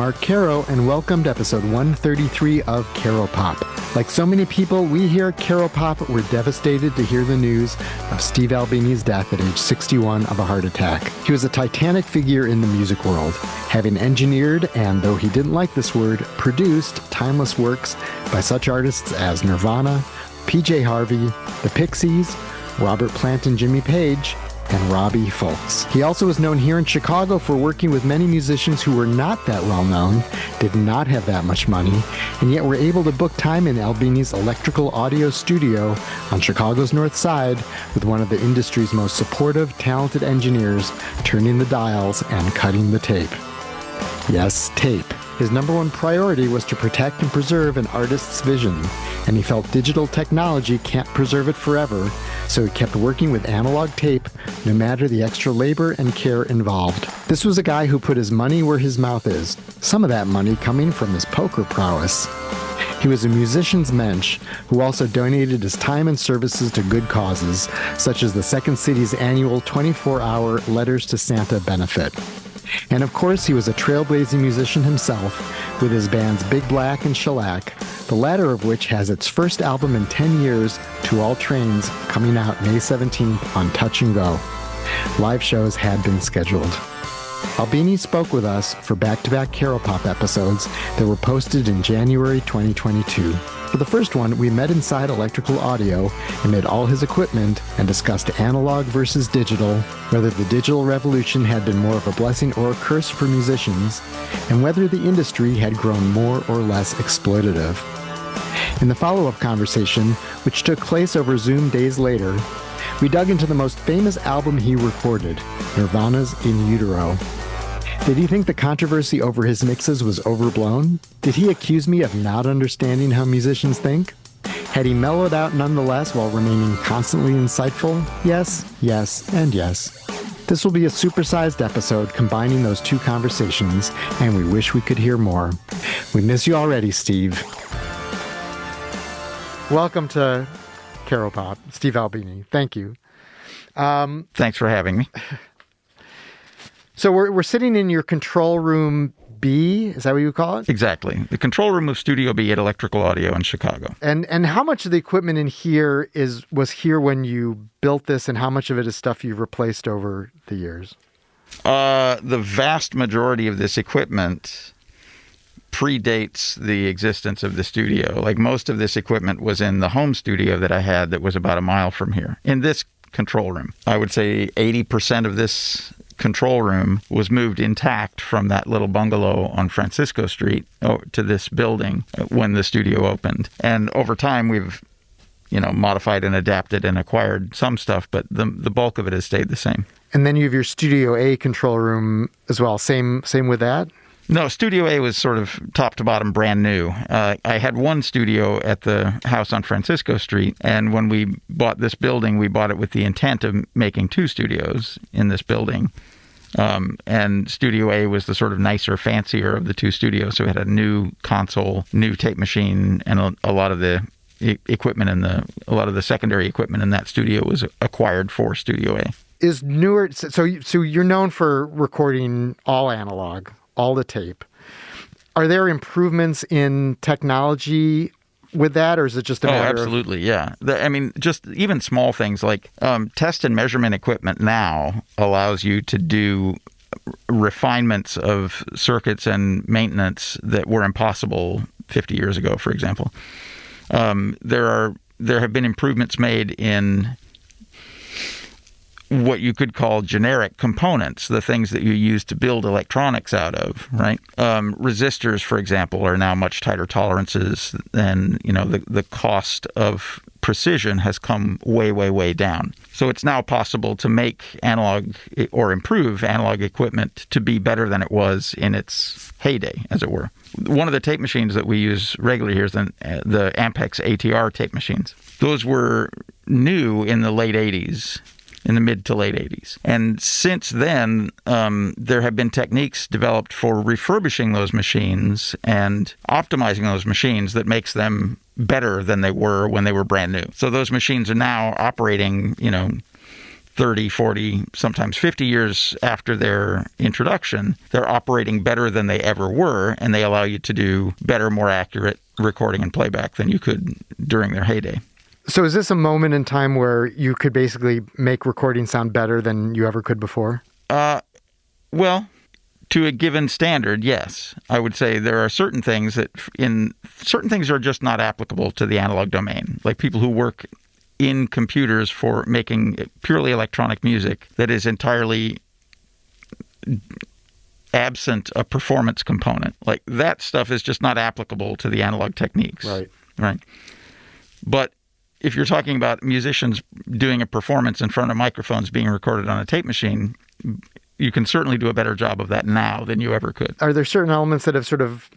Mark Caro, and welcome to episode 133 of Caropop. Like so many people, we here at Caropop were devastated to hear the news of Steve Albini's death at age 61 of a heart attack. He was a titanic figure in the music world, having engineered, and though he didn't like this word, produced timeless works by such artists as Nirvana, PJ Harvey, The Pixies, Robert Plant and Jimmy Page, and Robbie Fultz. He also was known here in Chicago for working with many musicians who were not that well known, did not have that much money, and yet were able to book time in Albini's electrical audio studio on Chicago's North Side with one of the industry's most supportive, talented engineers, turning the dials and cutting the tape. Yes, tape. His number one priority was to protect and preserve an artist's vision, and he felt digital technology can't preserve it forever, so he kept working with analog tape no matter the extra labor and care involved. This was a guy who put his money where his mouth is, some of that money coming from his poker prowess. He was a musician's mensch who also donated his time and services to good causes, such as the Second City's annual 24-hour Letters to Santa benefit. And of course, he was a trailblazing musician himself with his bands Big Black and Shellac, the latter of which has its first album in 10 years, To All Trains, coming out May 17th on Touch and Go. Live shows had been scheduled. Albini spoke with us for back-to-back Caropop episodes that were posted in January 2022. For the first one, we met inside Electrical Audio amid all his equipment and discussed analog versus digital, whether the digital revolution had been more of a blessing or a curse for musicians, and whether the industry had grown more or less exploitative. In the follow-up conversation, which took place over Zoom days later, we dug into the most famous album he recorded, Nirvana's In Utero. Did he think the controversy over his mixes was overblown? Did he accuse me of not understanding how musicians think? Had he mellowed out nonetheless while remaining constantly insightful? Yes, yes, and yes. This will be a supersized episode combining those two conversations, and we wish we could hear more. We miss you already, Steve. Welcome to Caropop, Steve Albini. Thank you. Thanks for having me. So we're sitting in your control room B, is that what you call it? Exactly. The control room of Studio B at Electrical Audio in Chicago. And how much of the equipment in here was here when you built this, and how much of it is stuff you've replaced over the years? The vast majority of this equipment predates the existence of the studio. Like, most of this equipment was in the home studio that I had that was about a mile from here. In this control room, I would say 80% of this control room was moved intact from that little bungalow on Francisco Street to this building when the studio opened. And over time, we've modified and adapted and acquired some stuff, but the bulk of it has stayed the same. And then you have your Studio A control room as well. Same with that? No, Studio A was sort of top to bottom brand new. I had one studio at the house on Francisco Street, and when we bought this building, we bought it with the intent of making two studios in this building. And Studio A was the sort of nicer, fancier of the two studios, so it had a new console, new tape machine, and a lot of the equipment a lot of the secondary equipment in that studio was acquired for Studio A. Is newer, so you're known for recording all analog, all the tape. Are there improvements in technology with that, or is it just a matter absolutely, yeah. Just even small things like test and measurement equipment now allows you to do refinements of circuits and maintenance that were impossible 50 years ago, for example. There have been improvements made in what you could call generic components, the things that you use to build electronics out of, right? Resistors, for example, are now much tighter tolerances, and the cost of precision has come way, way, way down. So it's now possible to make analog or improve analog equipment to be better than it was in its heyday, as it were. One of the tape machines that we use regularly here is the Ampex ATR tape machines. Those were new in the late 80s. In the mid to late 80s. And since then, there have been techniques developed for refurbishing those machines and optimizing those machines that makes them better than they were when they were brand new. So those machines are now operating, 30, 40, sometimes 50 years after their introduction, they're operating better than they ever were, and they allow you to do better, more accurate recording and playback than you could during their heyday. So is this a moment in time where you could basically make recording sound better than you ever could before? Well, to a given standard, yes. I would say there are certain things certain things are just not applicable to the analog domain. Like people who work in computers for making purely electronic music that is entirely absent a performance component. Like that stuff is just not applicable to the analog techniques. Right. But if you're talking about musicians doing a performance in front of microphones being recorded on a tape machine, you can certainly do a better job of that now than you ever could. Are there certain elements that have sort of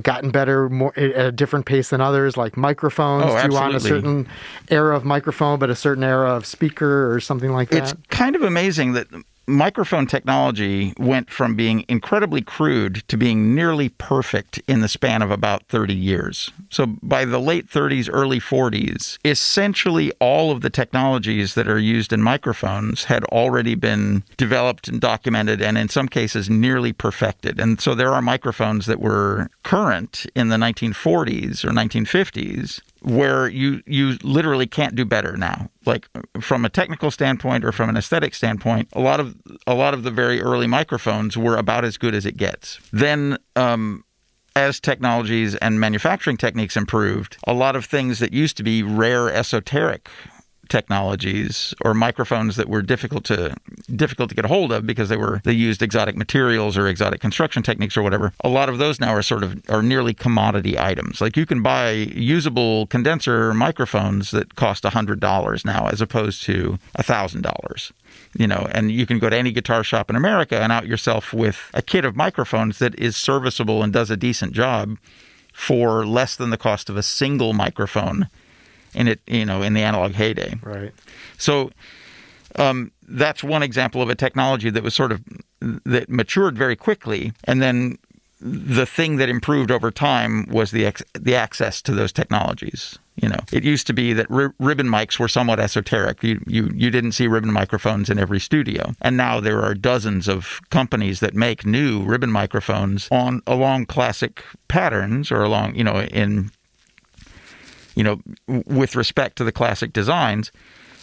gotten better more at a different pace than others, like microphones? Oh, do you want a absolutely. certain era of microphone, but a certain era of speaker or something like that? It's kind of amazing that microphone technology went from being incredibly crude to being nearly perfect in the span of about 30 years. So by the late 30s, early 40s, essentially all of the technologies that are used in microphones had already been developed and documented and in some cases nearly perfected. And so there are microphones that were current in the 1940s or 1950s where you literally can't do better now. Like from a technical standpoint or from an aesthetic standpoint, a lot of the very early microphones were about as good as it gets. Then as technologies and manufacturing techniques improved, a lot of things that used to be rare esoteric technologies or microphones that were difficult to get a hold of because they used exotic materials or exotic construction techniques or whatever. A lot of those now are nearly commodity items. Like you can buy usable condenser microphones that cost $100 now as opposed to $1,000. And you can go to any guitar shop in America and out yourself with a kit of microphones that is serviceable and does a decent job for less than the cost of a single microphone in the analog heyday. Right. So that's one example of a technology that was that matured very quickly, and then the thing that improved over time was the access to those technologies. It used to be that ribbon mics were somewhat esoteric. You didn't see ribbon microphones in every studio, and now there are dozens of companies that make new ribbon microphones along classic patterns or along with respect to the classic designs,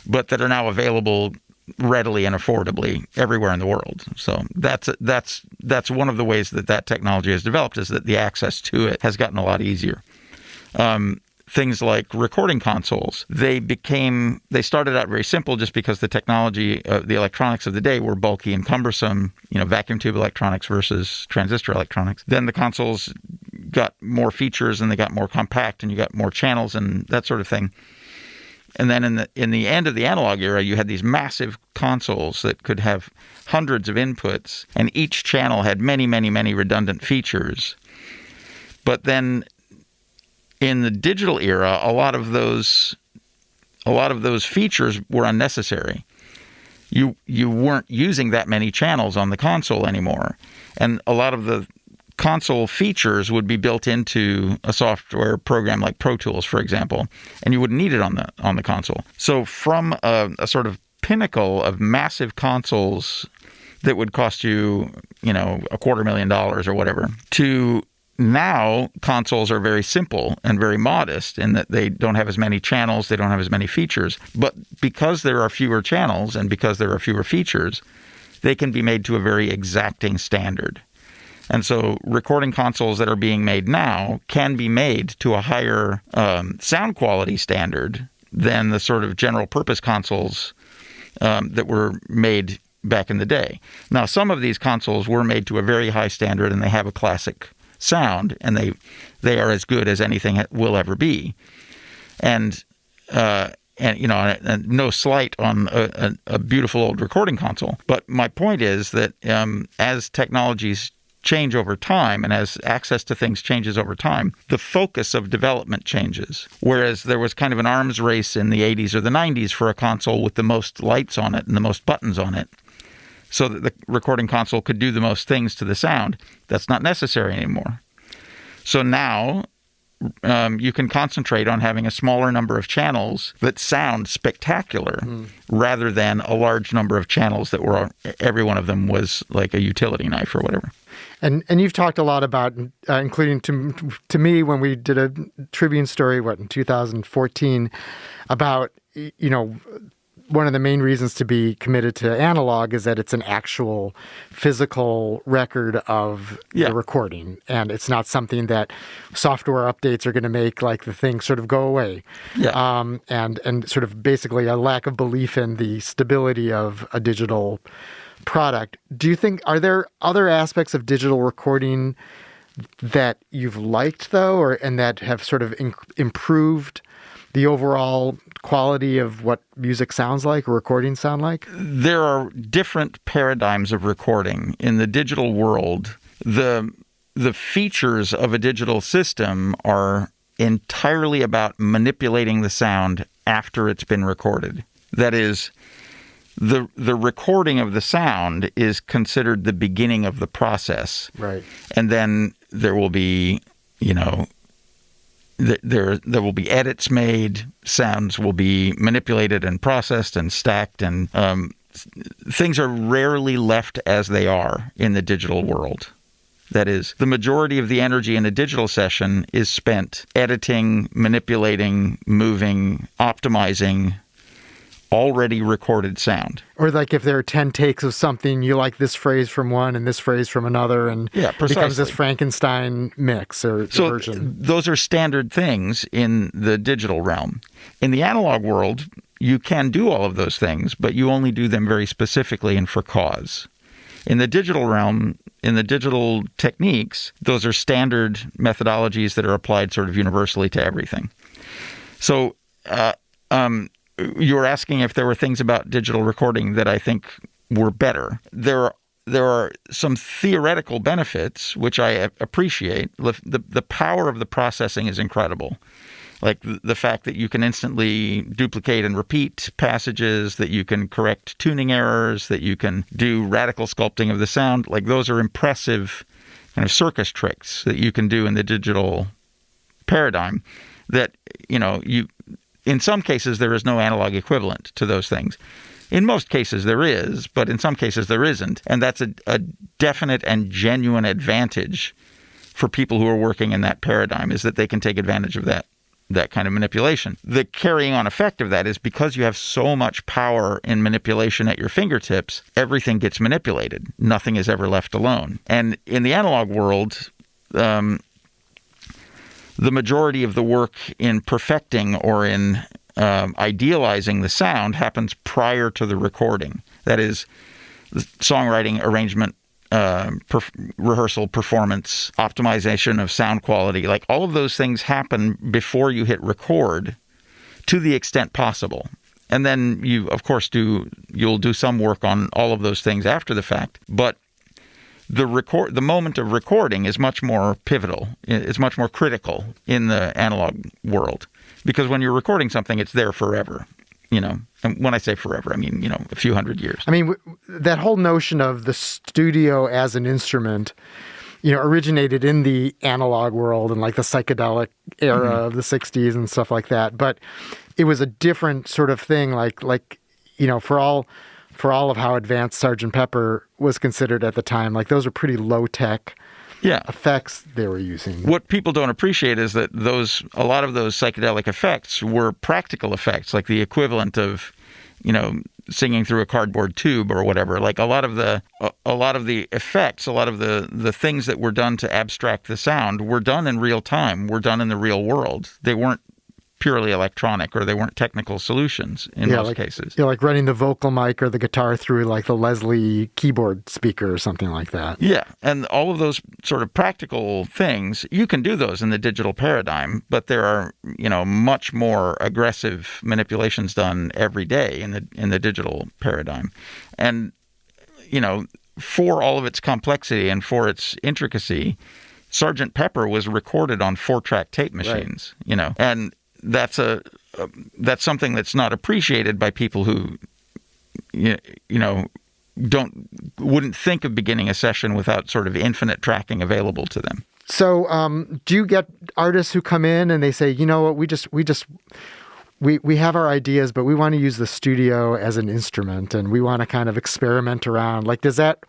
but that are now available readily and affordably everywhere in the world. So that's one of the ways that technology has developed, is that the access to it has gotten a lot easier. Things like recording consoles, they started out very simple just because the technology, the electronics of the day were bulky and cumbersome, vacuum tube electronics versus transistor electronics. Then the consoles got more features and they got more compact and you got more channels and that sort of thing. And then in the end of the analog era, you had these massive consoles that could have hundreds of inputs, and each channel had many, many, many redundant features. But then in the digital era, a lot of those features were unnecessary. You weren't using that many channels on the console anymore, and a lot of the console features would be built into a software program like Pro Tools, for example, and you wouldn't need it on the console. So from a sort of pinnacle of massive consoles that would cost you, $250,000 or whatever, to now consoles are very simple and very modest in that they don't have as many channels, they don't have as many features. But because there are fewer channels and because there are fewer features, they can be made to a very exacting standard. And so recording consoles that are being made now can be made to a higher sound quality standard than the sort of general purpose consoles that were made back in the day. Now, some of these consoles were made to a very high standard and they have a classic sound, and they are as good as anything will ever be. And no slight on a beautiful old recording console. But my point is that as technologies change over time and as access to things changes over time, the focus of development changes. Whereas there was kind of an arms race in the 80s or the 90s for a console with the most lights on it and the most buttons on it, so that the recording console could do the most things to the sound. That's not necessary anymore. So now you can concentrate on having a smaller number of channels that sound spectacular rather than a large number of channels that were, every one of them was like a utility knife or whatever. And you've talked a lot about, including to me when we did a Tribune story, in 2014, about, one of the main reasons to be committed to analog is that it's an actual physical record of the recording. And it's not something that software updates are going to make like the thing sort of go away. Yeah. And sort of basically a lack of belief in the stability of a digital product. Do you think, are there other aspects of digital recording that you've liked though, and that have sort of improved the overall quality of what music sounds like or recordings sound like? There are different paradigms of recording. In the digital world, the features of a digital system are entirely about manipulating the sound after it's been recorded. That is, the recording of the sound is considered the beginning of the process. Right. And then there will be, there will be edits made, sounds will be manipulated and processed and stacked, and things are rarely left as they are in the digital world. That is, the majority of the energy in a digital session is spent editing, manipulating, moving, optimizing already recorded sound. Or like if there are 10 takes of something, you like this phrase from one and this phrase from another, and it becomes this Frankenstein mix or version. Those are standard things in the digital realm. In the analog world, you can do all of those things, but you only do them very specifically and for cause. In the digital realm, in the digital techniques, those are standard methodologies that are applied sort of universally to everything. So, you were asking if there were things about digital recording that I think were better. There are some theoretical benefits, which I appreciate. The power of the processing is incredible. Like the fact that you can instantly duplicate and repeat passages, that you can correct tuning errors, that you can do radical sculpting of the sound. Like those are impressive kind of circus tricks that you can do in the digital paradigm that, in some cases, there is no analog equivalent to those things. In most cases, there is, but in some cases, there isn't. And that's a definite and genuine advantage for people who are working in that paradigm, is that they can take advantage of that kind of manipulation. The carrying on effect of that is because you have so much power in manipulation at your fingertips, everything gets manipulated. Nothing is ever left alone. And in the analog world, the majority of the work in perfecting or in idealizing the sound happens prior to the recording. That is, songwriting, arrangement, rehearsal, performance, optimization of sound quality. Like all of those things happen before you hit record to the extent possible. And then you, of course, you'll do some work on all of those things after the fact. But the moment of recording is much more pivotal. It's much more critical in the analog world, because when you're recording something, it's there forever. And when I say forever, I mean a few hundred years. I mean, that whole notion of the studio as an instrument, originated in the analog world and like the psychedelic era of the 60s and stuff like that. But it was a different sort of thing. For all of how advanced Sgt. Pepper was considered at the time, like those are pretty low-tech effects they were using. What people don't appreciate is that a lot of those psychedelic effects were practical effects, like the equivalent of, singing through a cardboard tube or whatever. Like a lot of the effects, a lot of the things that were done to abstract the sound were done in real time, were done in the real world. They weren't purely electronic, or they weren't technical solutions in most cases. Like running the vocal mic or the guitar through like the Leslie keyboard speaker or something like that. Yeah, and all of those sort of practical things, you can do those in the digital paradigm, but there are, much more aggressive manipulations done every day in the digital paradigm. And, for all of its complexity and for its intricacy, Sgt. Pepper was recorded on 4-track tape machines, and that's something that's not appreciated by people who, wouldn't think of beginning a session without sort of infinite tracking available to them. So, do you get artists who come in and they say, you know what, we have our ideas, but we want to use the studio as an instrument, and we want to kind of experiment around. Like, does that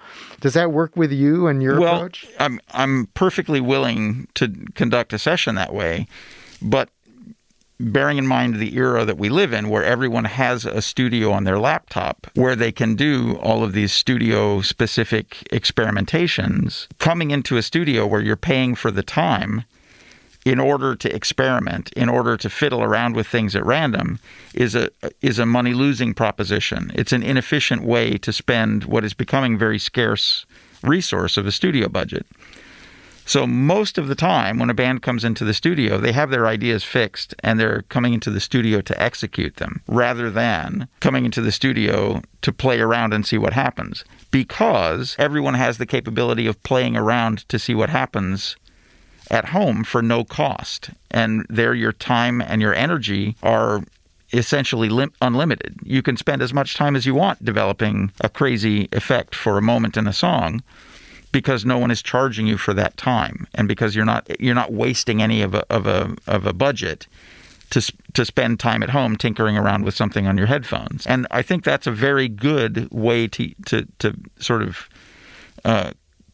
work with you and your approach? I'm perfectly willing to conduct a session that way, but bearing in mind the era that we live in, where everyone has a studio on their laptop, where they can do all of these studio-specific experimentations, coming into a studio where you're paying for the time in order to experiment, in order to fiddle around with things at random, is a money-losing proposition. It's an inefficient way to spend what is becoming a very scarce resource of a studio budget. So most of the time when a band comes into the studio, they have their ideas fixed and they're coming into the studio to execute them rather than coming into the studio to play around and see what happens, because everyone has the capability of playing around to see what happens at home for no cost. And there your time and your energy are essentially unlimited. You can spend as much time as you want developing a crazy effect for a moment in a song, because no one is charging you for that time, and because you're not wasting any of a budget to spend time at home tinkering around with something on your headphones. And I think that's a very good way to sort of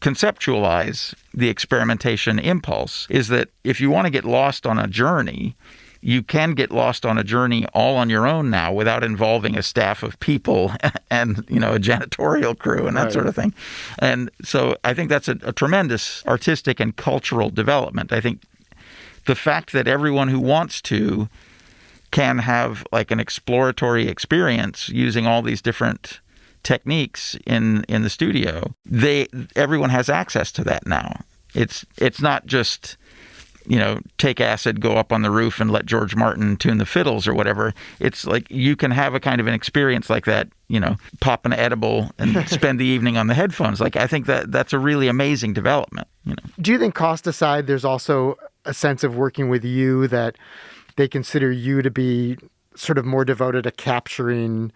conceptualize the experimentation impulse, is that if you want to get lost on a journey, you can get lost on a journey all on your own now without involving a staff of people and, a janitorial crew and that right. sort of thing. And so I think that's a tremendous artistic and cultural development. I think the fact that everyone who wants to can have like an exploratory experience using all these different techniques in the studio, everyone has access to that now. It's not just take acid, go up on the roof and let George Martin tune the fiddles or whatever. It's like you can have a kind of an experience like that, pop an edible and spend the evening on the headphones. Like, I think that's a really amazing development. Do you think, cost aside, there's also a sense of working with you that they consider you to be sort of more devoted to capturing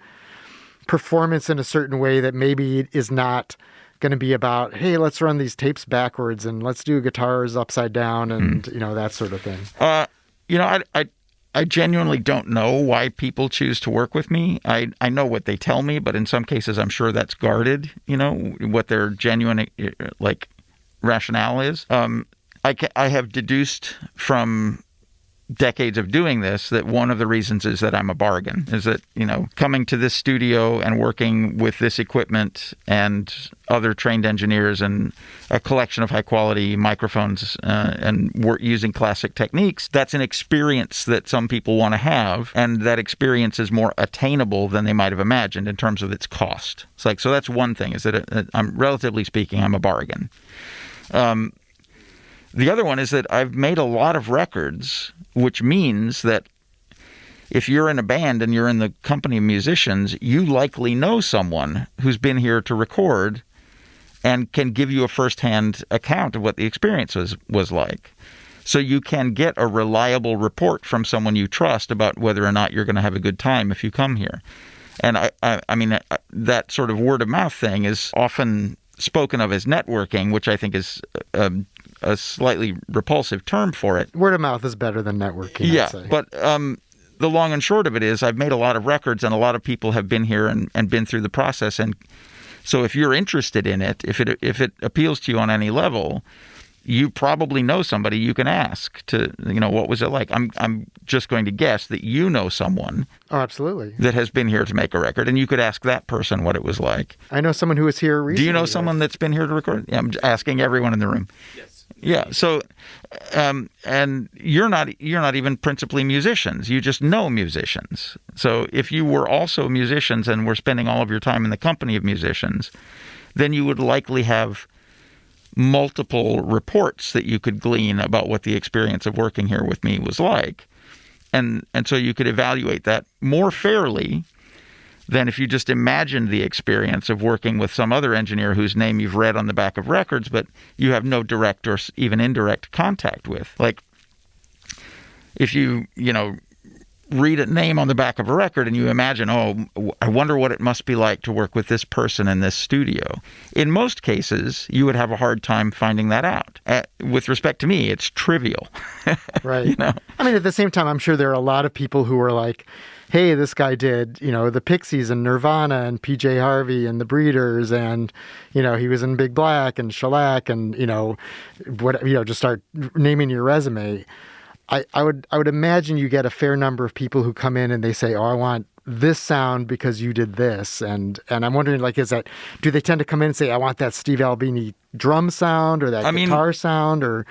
performance in a certain way that maybe is not going to be about, hey, let's run these tapes backwards and let's do guitars upside down and that sort of thing? I genuinely don't know why people choose to work with me. I know what they tell me, but in some cases I'm sure that's guarded, what their genuine rationale is. I have deduced from decades of doing this that one of the reasons is that I'm a bargain, is that, coming to this studio and working with this equipment and other trained engineers and a collection of high quality microphones and using classic techniques, that's an experience that some people want to have. And that experience is more attainable than they might have imagined in terms of its cost. It's like, so that's one thing, is that I'm, relatively speaking, I'm a bargain. The other one is that I've made a lot of records, which means that if you're in a band and you're in the company of musicians, you likely know someone who's been here to record and can give you a firsthand account of what the experience was like. So you can get a reliable report from someone you trust about whether or not you're going to have a good time if you come here. And I mean, that sort of word of mouth thing is often spoken of as networking, which I think is a slightly repulsive term for it. Word of mouth is better than networking. Yeah, I'd say. But the long and short of it is I've made a lot of records and a lot of people have been here and been through the process. And so if you're interested in it, if it appeals to you on any level, you probably know somebody you can ask to, what was it like? I'm just going to guess that you know someone. Oh, absolutely. That has been here to make a record, and you could ask that person what it was like. I know someone who was here recently. Do you know someone that's been here to record? Yeah, I'm asking everyone in the room. Yes. Yeah. So, and you're not even principally musicians. You just know musicians. So if you were also musicians and were spending all of your time in the company of musicians, then you would likely have multiple reports that you could glean about what the experience of working here with me was like. And so you could evaluate that more fairly than if you just imagined the experience of working with some other engineer whose name you've read on the back of records, but you have no direct or even indirect contact with. Like, if you read a name on the back of a record and you imagine, oh, I wonder what it must be like to work with this person in this studio. In most cases, you would have a hard time finding that out. With respect to me, it's trivial. Right. You know? I mean, at the same time, I'm sure there are a lot of people who are like, hey, this guy did, the Pixies and Nirvana and PJ Harvey and the Breeders and, he was in Big Black and Shellac and, just start naming your resume. I would imagine you get a fair number of people who come in and they say, oh, I want this sound because you did this. And I'm wondering, do they tend to come in and say, I want that Steve Albini drum sound or that guitar sound or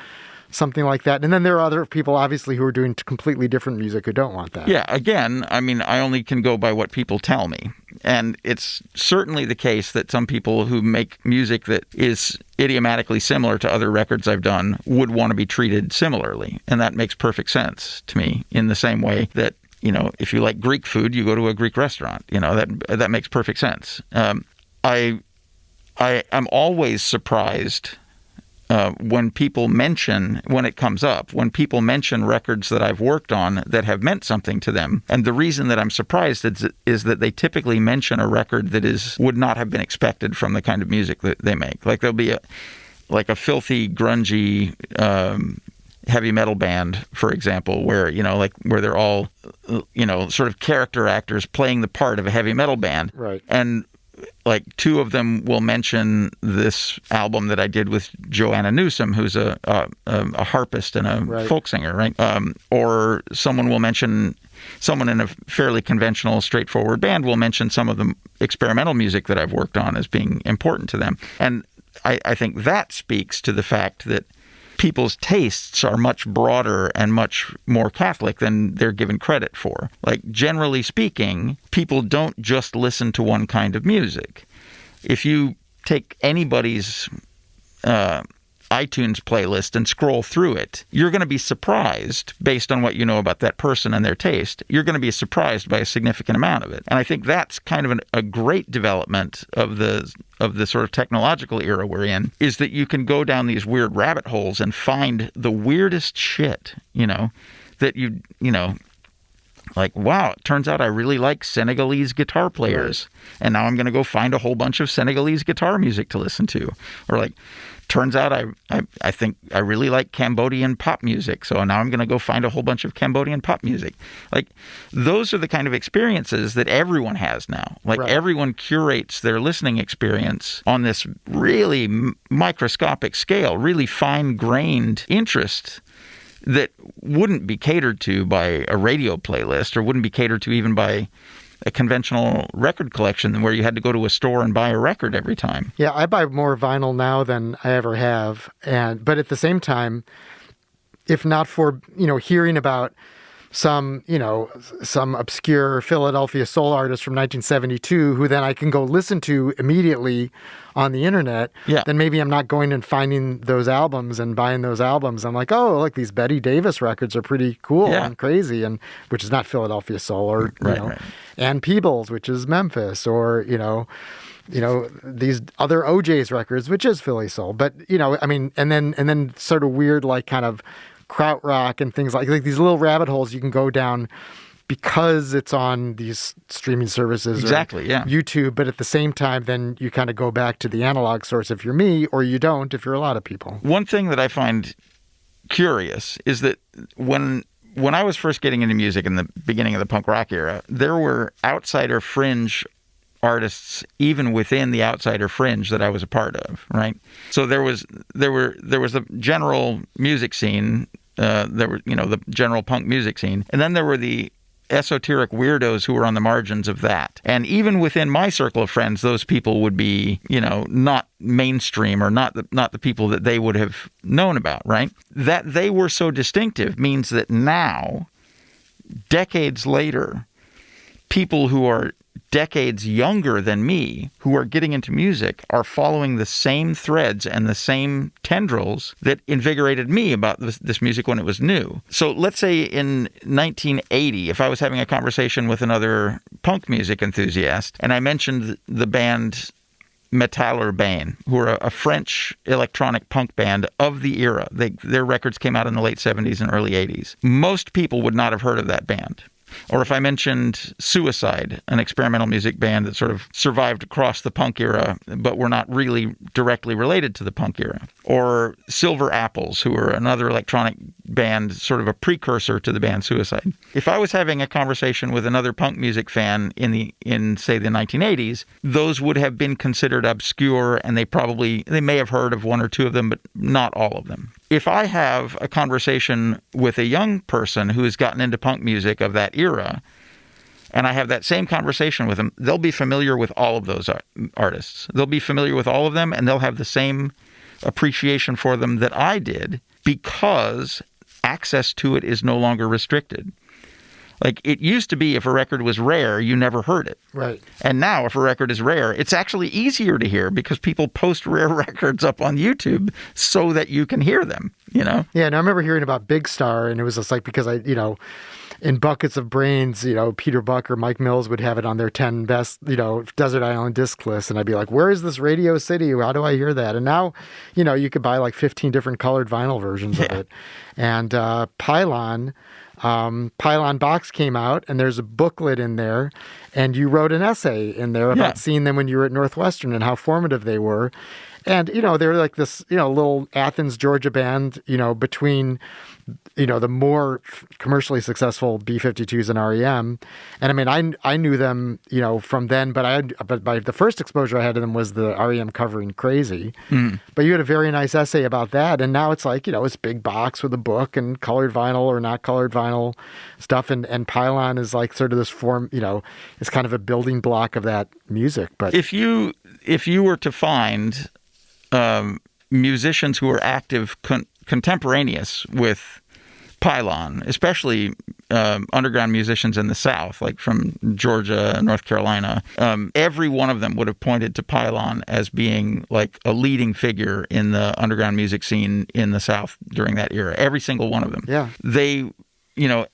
something like that? And then there are other people, obviously, who are doing completely different music who don't want that. Yeah, again, I only can go by what people tell me. And it's certainly the case that some people who make music that is idiomatically similar to other records I've done would want to be treated similarly. And that makes perfect sense to me, in the same way that, if you like Greek food, you go to a Greek restaurant. That makes perfect sense. I'm always surprised when people mention records that I've worked on that have meant something to them. And the reason that I'm surprised is that they typically mention a record that would not have been expected from the kind of music that they make. Like there'll be a filthy, grungy heavy metal band, for example, where they're all, sort of character actors playing the part of a heavy metal band. Right. And two of them will mention this album that I did with Joanna Newsom, who's a harpist and a folk singer, right? Or someone in a fairly conventional, straightforward band will mention some of the experimental music that I've worked on as being important to them. And I think that speaks to the fact that people's tastes are much broader and much more Catholic than they're given credit for. Generally speaking, people don't just listen to one kind of music. If you take anybody's iTunes playlist and scroll through it, you're going to be surprised, based on what you know about that person and their taste, you're going to be surprised by a significant amount of it. And I think that's kind of a great development of the sort of technological era we're in, is that you can go down these weird rabbit holes and find the weirdest shit, that wow, it turns out I really like Senegalese guitar players. Right. And now I'm going to go find a whole bunch of Senegalese guitar music to listen to. Or turns out I think I really like Cambodian pop music. So now I'm going to go find a whole bunch of Cambodian pop music. Those are the kind of experiences that everyone has now. Right. Everyone curates their listening experience on this really microscopic scale, really fine-grained interest that wouldn't be catered to by a radio playlist, or wouldn't be catered to even by a conventional record collection where you had to go to a store and buy a record every time. Yeah, I buy more vinyl now than I ever have. But at the same time, if not for, hearing about some obscure Philadelphia soul artist from 1972 who then I can go listen to immediately on the internet, then maybe I'm not going and finding those albums and buying those albums. I'm like, oh, look, these Betty Davis records are pretty cool and crazy, and which is not Philadelphia soul, or Ann Peebles, which is Memphis, or these other OJ's records, which is Philly soul. But and then sort of weird kind of krautrock and things like these little rabbit holes you can go down because it's on these streaming services, YouTube. But at the same time, then you kind of go back to the analog source if you're me, or you don't if you're a lot of people. One thing that I find curious is that when I was first getting into music in the beginning of the punk rock era, there were outsider fringe artists even within the outsider fringe that I was a part of, right? So there was the general music scene, the general punk music scene, and then there were the esoteric weirdos who were on the margins of that. And even within my circle of friends, those people would be, not mainstream, or not the people that they would have known about, right? That they were so distinctive means that now, decades later, people who are decades younger than me who are getting into music are following the same threads and the same tendrils that invigorated me about this music when it was new. So let's say in 1980, if I was having a conversation with another punk music enthusiast and I mentioned the band Metal Urbain, who are a French electronic punk band of the era. Their records came out in the late 70s and early 80s. Most people would not have heard of that band. Or if I mentioned Suicide, an experimental music band that sort of survived across the punk era, but were not really directly related to the punk era. Or Silver Apples, who were another electronic band, sort of a precursor to the band Suicide. If I was having a conversation with another punk music fan in say the 1980s, those would have been considered obscure, and they may have heard of one or two of them, but not all of them. If I have a conversation with a young person who has gotten into punk music of that era, and I have that same conversation with them, they'll be familiar with all of those artists. They'll be familiar with all of them, and they'll have the same appreciation for them that I did, because access to it is no longer restricted. Like, it used to be if a record was rare, you never heard it. Right. And now if a record is rare, it's actually easier to hear because people post rare records up on YouTube so that you can hear them, you know? Yeah, and I remember hearing about Big Star, and it was just like, because in Buckets of Brains, Peter Buck or Mike Mills would have it on their 10 best, Desert Island disc list. And I'd be like, where is this Radio City? How do I hear that? And now, you could buy like 15 different colored vinyl versions of it. And Pylon Box came out, and there's a booklet in there, and you wrote an essay in there about seeing them when you were at Northwestern and how formative they were. And, they're like this, little Athens, Georgia band, between, the more commercially successful B-52s and REM. And I mean, I knew them, from then, but by the first exposure I had to them was the REM covering Crazy. Mm. But you had a very nice essay about that. And now it's like, it's big box with a book and colored vinyl or not colored vinyl stuff. And Pylon is like sort of this form, it's kind of a building block of that music. But if you were to find musicians who are active contemporaneous with Pylon, especially underground musicians in the South, like from Georgia, North Carolina, every one of them would have pointed to Pylon as being like a leading figure in the underground music scene in the South during that era. Every single one of them. Yeah. They,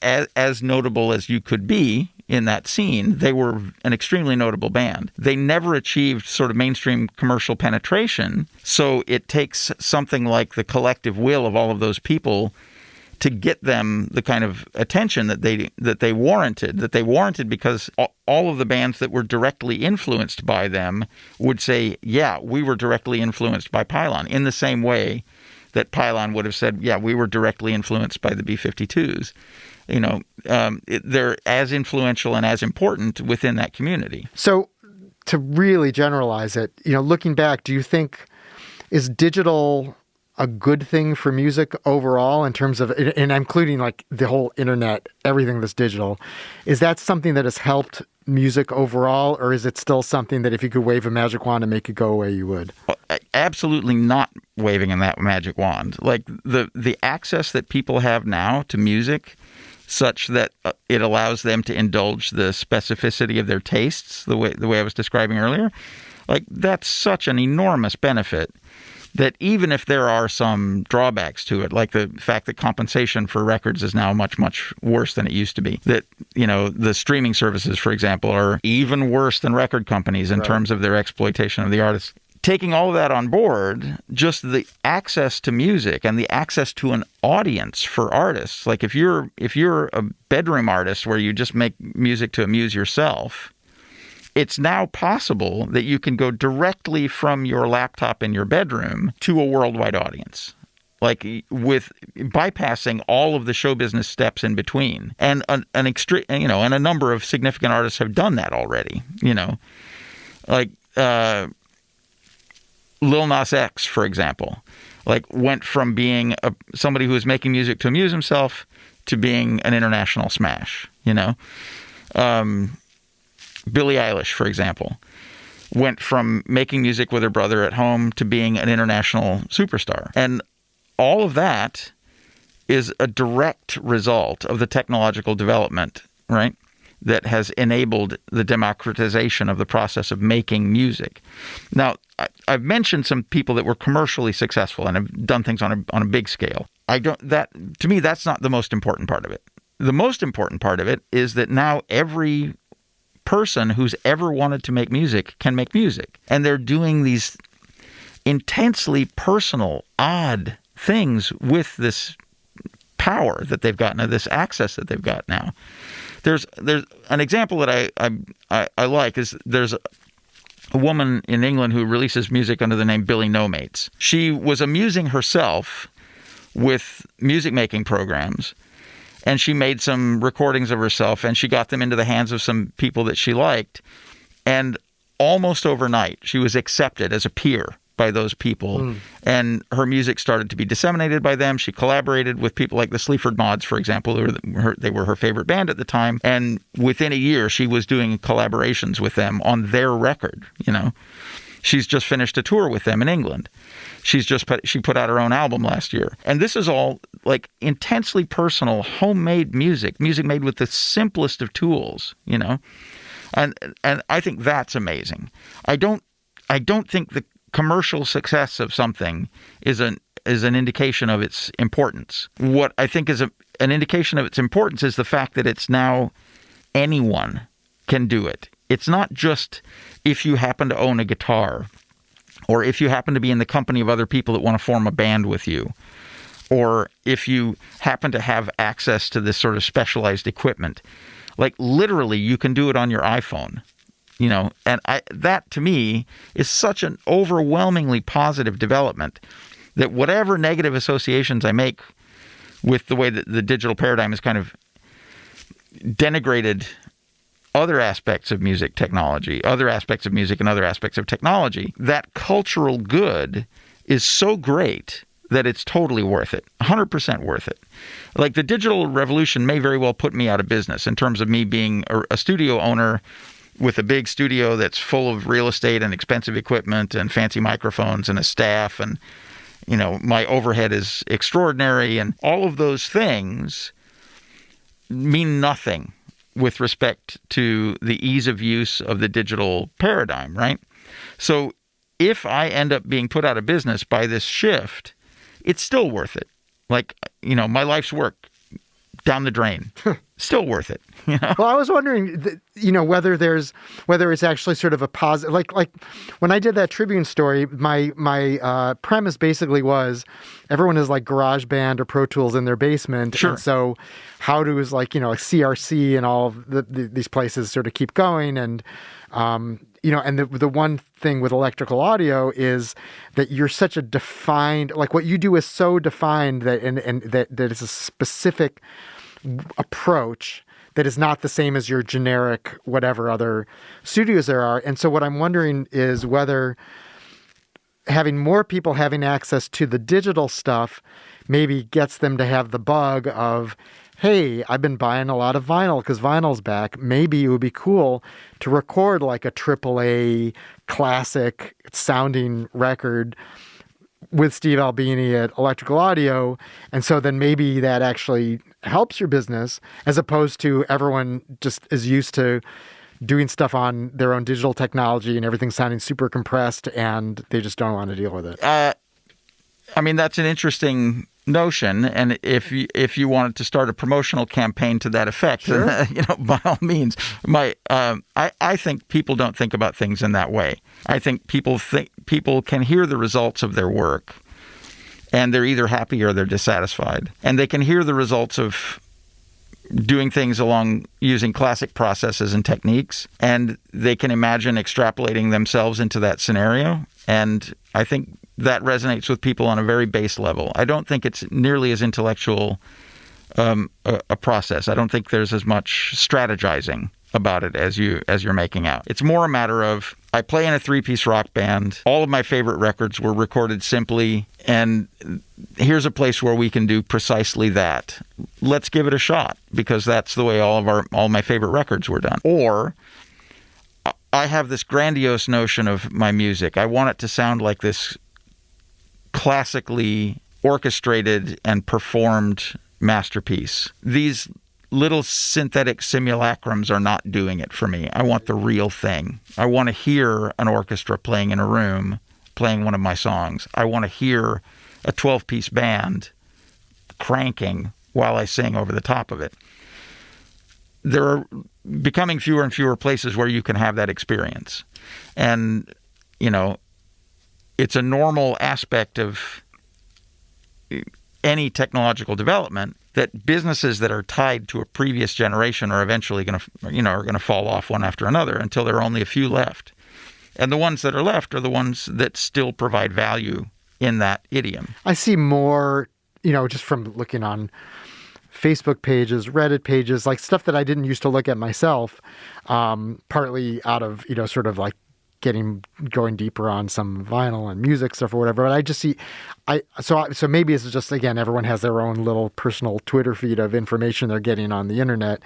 as notable as you could be in that scene, they were an extremely notable band. They never achieved sort of mainstream commercial penetration, so it takes something like the collective will of all of those people to get them the kind of attention that they warranted because all of the bands that were directly influenced by them would say, yeah, we were directly influenced by Pylon, in the same way that Pylon would have said, yeah, we were directly influenced by the B-52s. They're as influential and as important within that community. So to really generalize it, looking back, do you think, is digital a good thing for music overall in terms of, and I'm including like the whole internet, everything that's digital, is that something that has helped music overall, or is it still something that if you could wave a magic wand and make it go away, you would? Absolutely not waving in that magic wand. Like the access that people have now to music, such that it allows them to indulge the specificity of their tastes, the way I was describing earlier, like that's such an enormous benefit that even if there are some drawbacks to it, like the fact that compensation for records is now much, much worse than it used to be, that, the streaming services, for example, are even worse than record companies in terms of their exploitation of the artists. Taking all of that on board, just the access to music and the access to an audience for artists, like if you're a bedroom artist where you just make music to amuse yourself, it's now possible that you can go directly from your laptop in your bedroom to a worldwide audience, like with bypassing all of the show business steps in between. And and a number of significant artists have done that already. Like Lil Nas X, for example, like went from being somebody who was making music to amuse himself to being an international smash. Billie Eilish, for example, went from making music with her brother at home to being an international superstar. And all of that is a direct result of the technological development, right, that has enabled the democratization of the process of making music. Now, I've mentioned some people that were commercially successful and have done things on a big scale. To me, that's not the most important part of it. The most important part of it is that now every person who's ever wanted to make music can make music. And they're doing these intensely personal, odd things with this power that they've gotten, this access that they've got now. There's an example that I like is there's a woman in England who releases music under the name Billy No Mates. She was amusing herself with music making programs, and she made some recordings of herself, and she got them into the hands of some people that she liked, and almost overnight she was accepted as a peer by those people, and her music started to be disseminated by them. She collaborated with people like the Sleaford Mods, for example, they were her favorite band at the time, and within a year she was doing collaborations with them on their record. She's just finished a tour with them in England. She put out her own album last year, and this is all like intensely personal, homemade music made with the simplest of tools, and I think that's amazing. I don't think the commercial success of something is an indication of its importance. What I think is an indication of its importance is the fact that it's now anyone can do it. It's not just if you happen to own a guitar, or if you happen to be in the company of other people that want to form a band with you, or if you happen to have access to this sort of specialized equipment. Like literally, you can do it on your iPhone. And that to me is such an overwhelmingly positive development that whatever negative associations I make with the way that the digital paradigm has kind of denigrated other aspects of music technology, other aspects of music and other aspects of technology, that cultural good is so great that it's totally worth it, 100% worth it. Like the digital revolution may very well put me out of business in terms of me being a studio owner with a big studio that's full of real estate and expensive equipment and fancy microphones and a staff, and my overhead is extraordinary, and all of those things mean nothing with respect to the ease of use of the digital paradigm, right? So if I end up being put out of business by this shift, it's still worth it. Like, my life's work down the drain. Still worth it. Well, I was wondering, whether it's actually sort of a positive, like when I did that Tribune story, my premise basically was everyone is like GarageBand or Pro Tools in their basement. Sure. And so how does CRC and all of these places sort of keep going? And, and the one thing with electrical audio is that you're such a defined, like what you do is so defined that, and that it's a specific approach that is not the same as your generic whatever other studios there are. And so what I'm wondering is whether having more people having access to the digital stuff maybe gets them to have the bug of, hey, I've been buying a lot of vinyl because vinyl's back. Maybe it would be cool to record like a AAA classic sounding record with Steve Albini at Electrical Audio. And so then maybe that actually helps your business, as opposed to everyone just is used to doing stuff on their own digital technology and everything sounding super compressed, and they just don't want to deal with it. That's an interesting notion, and if you wanted to start a promotional campaign to that effect, sure. By all means. I think people don't think about things in that way. I think people can hear the results of their work, and they're either happy or they're dissatisfied, and they can hear the results of doing things along using classic processes and techniques, and they can imagine extrapolating themselves into that scenario. And I think that resonates with people on a very base level. I don't think it's nearly as intellectual a process. I don't think there's as much strategizing about it as you're making out. It's more a matter of, I play in a 3-piece rock band. All of my favorite records were recorded simply, and here's a place where we can do precisely that. Let's give it a shot, because that's the way all my favorite records were done. Or I have this grandiose notion of my music. I want it to sound like this classically orchestrated and performed masterpiece. These little synthetic simulacrums are not doing it for me. I want the real thing. I want to hear an orchestra playing in a room, playing one of my songs. I want to hear a 12-piece band cranking while I sing over the top of it. There are becoming fewer and fewer places where you can have that experience. And, it's a normal aspect of any technological development, that businesses that are tied to a previous generation are eventually going to fall off one after another until there are only a few left. And the ones that are left are the ones that still provide value in that idiom. I see more, just from looking on Facebook pages, Reddit pages, like stuff that I didn't used to look at myself, partly out of, sort of like going deeper on some vinyl and music stuff or whatever. But I just see, so maybe it's just, again, everyone has their own little personal Twitter feed of information they're getting on the internet.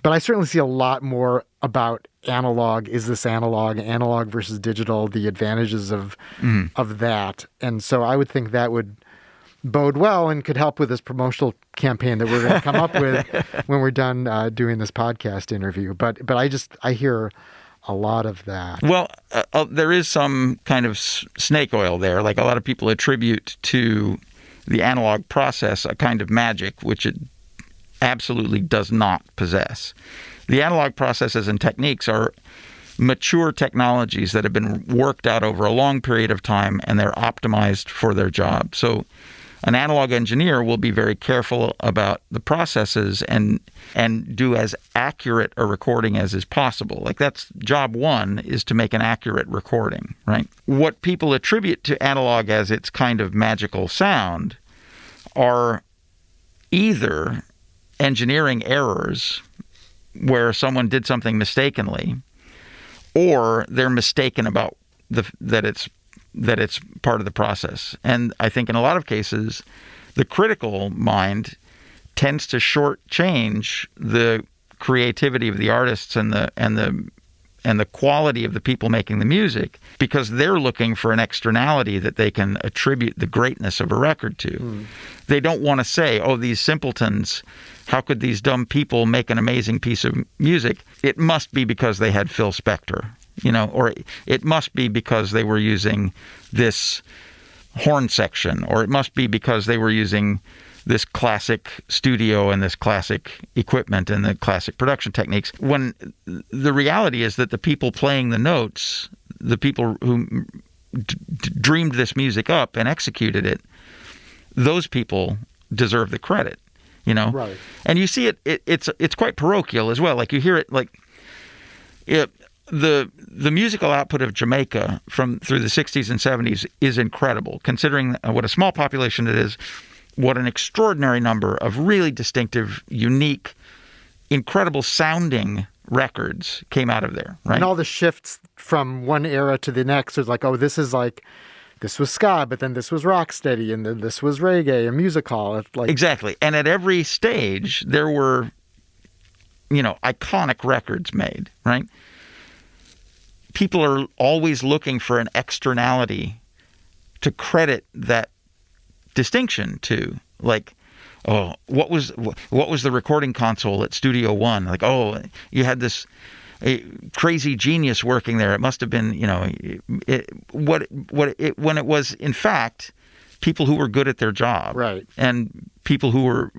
But I certainly see a lot more about analog. Is this analog versus digital, the advantages of that. And so I would think that would bode well and could help with this promotional campaign that we're going to come up with when we're done doing this podcast interview. But I hear a lot of that. Well, there is some kind of snake oil there. Like, a lot of people attribute to the analog process a kind of magic, which it absolutely does not possess. The analog processes and techniques are mature technologies that have been worked out over a long period of time, and they're optimized for their job. So an analog engineer will be very careful about the processes and do as accurate a recording as is possible. Like, that's job one, is to make an accurate recording, right? What people attribute to analog as its kind of magical sound are either engineering errors where someone did something mistakenly, or they're mistaken about that it's part of the process. And I think in a lot of cases, the critical mind tends to shortchange the creativity of the artists and the quality of the people making the music, because they're looking for an externality that they can attribute the greatness of a record to. They don't want to say, oh, these simpletons, how could these dumb people make an amazing piece of music? It must be because they had Phil Spector, or it must be because they were using this horn section, or it must be because they were using this classic studio and this classic equipment and the classic production techniques, when the reality is that the people playing the notes, the people who dreamed this music up and executed it, those people deserve the credit, Right. And you see it's quite parochial as well. Like, you hear it, like, the musical output of Jamaica through the 60s and 70s is incredible, considering what a small population it is, what an extraordinary number of really distinctive, unique, incredible sounding records came out of there, right? And all the shifts from one era to the next was like, oh, this was ska, but then this was rocksteady, and then this was reggae and music hall. Exactly. And at every stage, there were, iconic records made, right? People are always looking for an externality to credit that distinction to. Like, oh, what was the recording console at Studio One? Like, oh, you had this crazy genius working there. It must have been, when it was, in fact, people who were good at their job, right? And people who were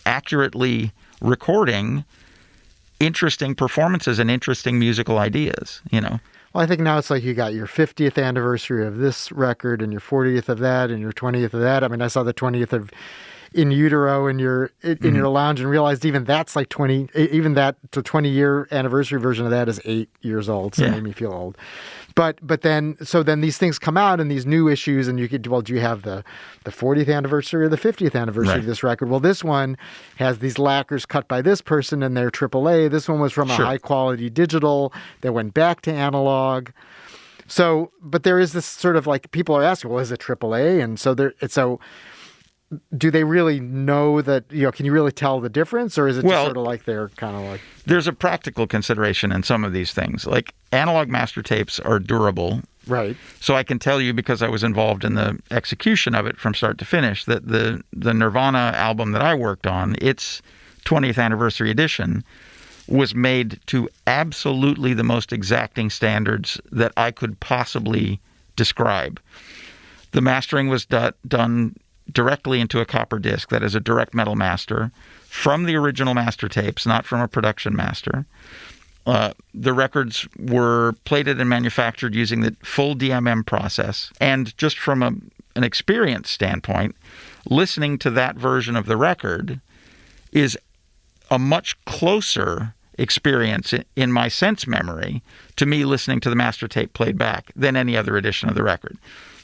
accurately recording interesting performances and interesting musical ideas, Well, I think now it's like you got your 50th anniversary of this record and your 40th of that and your 20th of that. I mean, I saw the 20th of In Utero in your lounge and realized even that's like 20, even that the 20-year anniversary version of that is 8 years old. So it made me feel old. But then these things come out and these new issues, and you could, well, do you have the 40th anniversary or the 50th anniversary of this record? Well, this one has these lacquers cut by this person and they're AAA. This one was from a high quality digital that went back to analog. So, but there is this sort of like, people are asking, well, is it AAA? And so do they really know that, can you really tell the difference? Or is it just sort of like they're kind of like... There's a practical consideration in some of these things. Like, analog master tapes are durable. Right. So I can tell you, because I was involved in the execution of it from start to finish, that the Nirvana album that I worked on, its 20th anniversary edition, was made to absolutely the most exacting standards that I could possibly describe. The mastering was done directly into a copper disc that is a direct metal master from the original master tapes, not from a production master. The records were plated and manufactured using the full DMM process. And just from an experience standpoint, listening to that version of the record is a much closer experience in my sense memory to me listening to the master tape played back than any other edition of the record.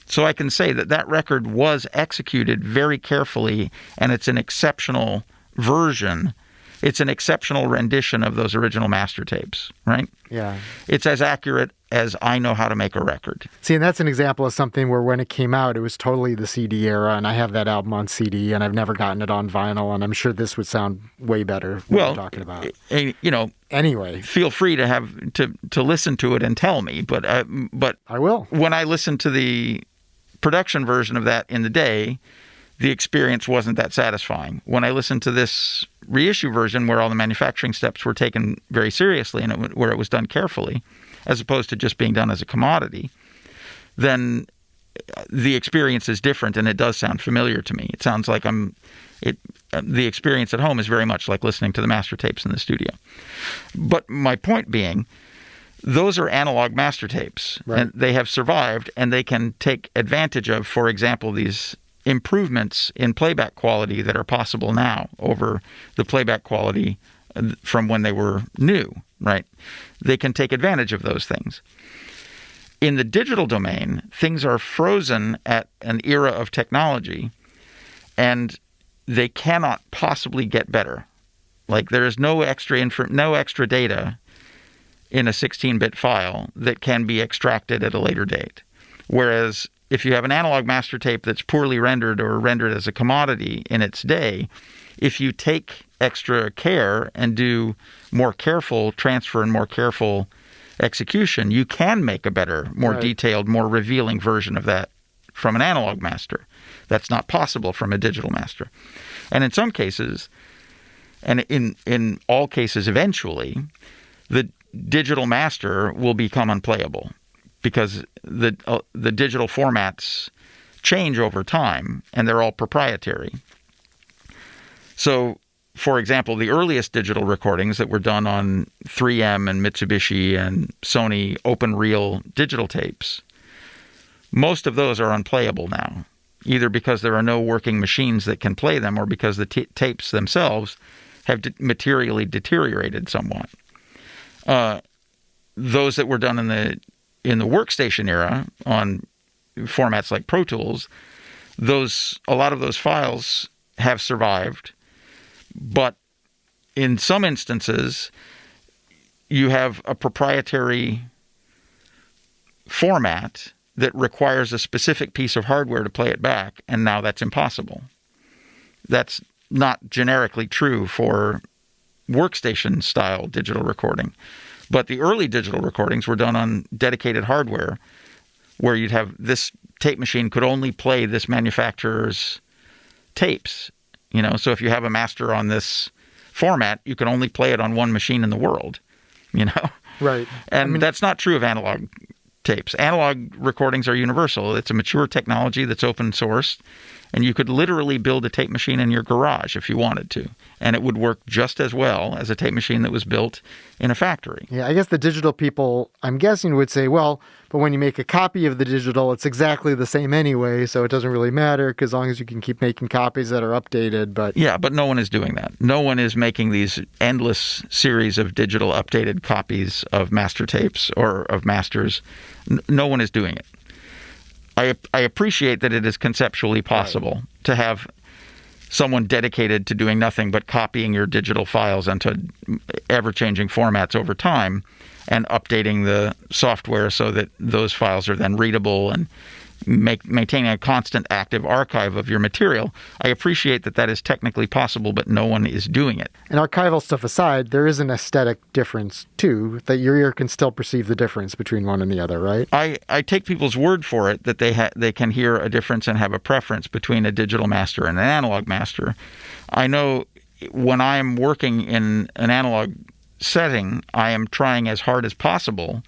So I can say that that record was executed very carefully, and it's an exceptional version. It's an exceptional rendition of those original master tapes, right? Yeah. It's as accurate as I know how to make a record. See, and that's an example of something where when it came out, it was totally the CD era, and I have that album on CD, and I've never gotten it on vinyl, and I'm sure this would sound way better what we're talking about. Anyway, feel free to listen to it and tell me, but I will. When I listened to the production version of that in the day, the experience wasn't that satisfying. When I listened to this reissue version where all the manufacturing steps were taken very seriously and where it was done carefully, as opposed to just being done as a commodity, then the experience is different, and it does sound familiar to me. It sounds like the experience at home is very much like listening to the master tapes in the studio. But my point being, those are analog master tapes, right, and they have survived, and they can take advantage of, for example, these improvements in playback quality that are possible now over the playback quality from when they were new, right? They can take advantage of those things. In the digital domain, things are frozen at an era of technology, and they cannot possibly get better. Like, there is no extra data in a 16-bit file that can be extracted at a later date. Whereas if you have an analog master tape that's poorly rendered or rendered as a commodity in its day, if you take extra care and do more careful transfer and more careful execution, you can make a better, more detailed, more revealing version of that from an analog master. That's not possible from a digital master. And in some cases, and in all cases eventually, the digital master will become unplayable because the digital formats change over time, and they're all proprietary. So, for example, the earliest digital recordings that were done on 3M and Mitsubishi and Sony open reel digital tapes, most of those are unplayable now, either because there are no working machines that can play them or because the tapes themselves have materially deteriorated somewhat. Those that were done in the workstation era on formats like Pro Tools, a lot of those files have survived, but in some instances, you have a proprietary format that requires a specific piece of hardware to play it back, and now that's impossible. That's not generically true for workstation-style digital recording. But the early digital recordings were done on dedicated hardware where you'd have this tape machine could only play this manufacturer's tapes. So if you have a master on this format, you can only play it on one machine in the world, Right. And that's not true of analog tapes. Analog recordings are universal. It's a mature technology that's open sourced, and you could literally build a tape machine in your garage if you wanted to, and it would work just as well as a tape machine that was built in a factory. Yeah, I guess the digital people, I'm guessing, would say, well, but when you make a copy of the digital, it's exactly the same anyway, so it doesn't really matter as long as you can keep making copies that are updated. But yeah, but no one is doing that. No one is making these endless series of digital updated copies of master tapes or of masters. No one is doing it. I appreciate that it is conceptually possible to have someone dedicated to doing nothing but copying your digital files onto ever-changing formats over time and updating the software so that those files are then readable and maintaining a constant active archive of your material. I appreciate that that is technically possible, but no one is doing it. And archival stuff aside, there is an aesthetic difference, too, that your ear can still perceive the difference between one and the other, right? I take people's word for it that they can hear a difference and have a preference between a digital master and an analog master. I know when I am working in an analog setting, I am trying as hard as possible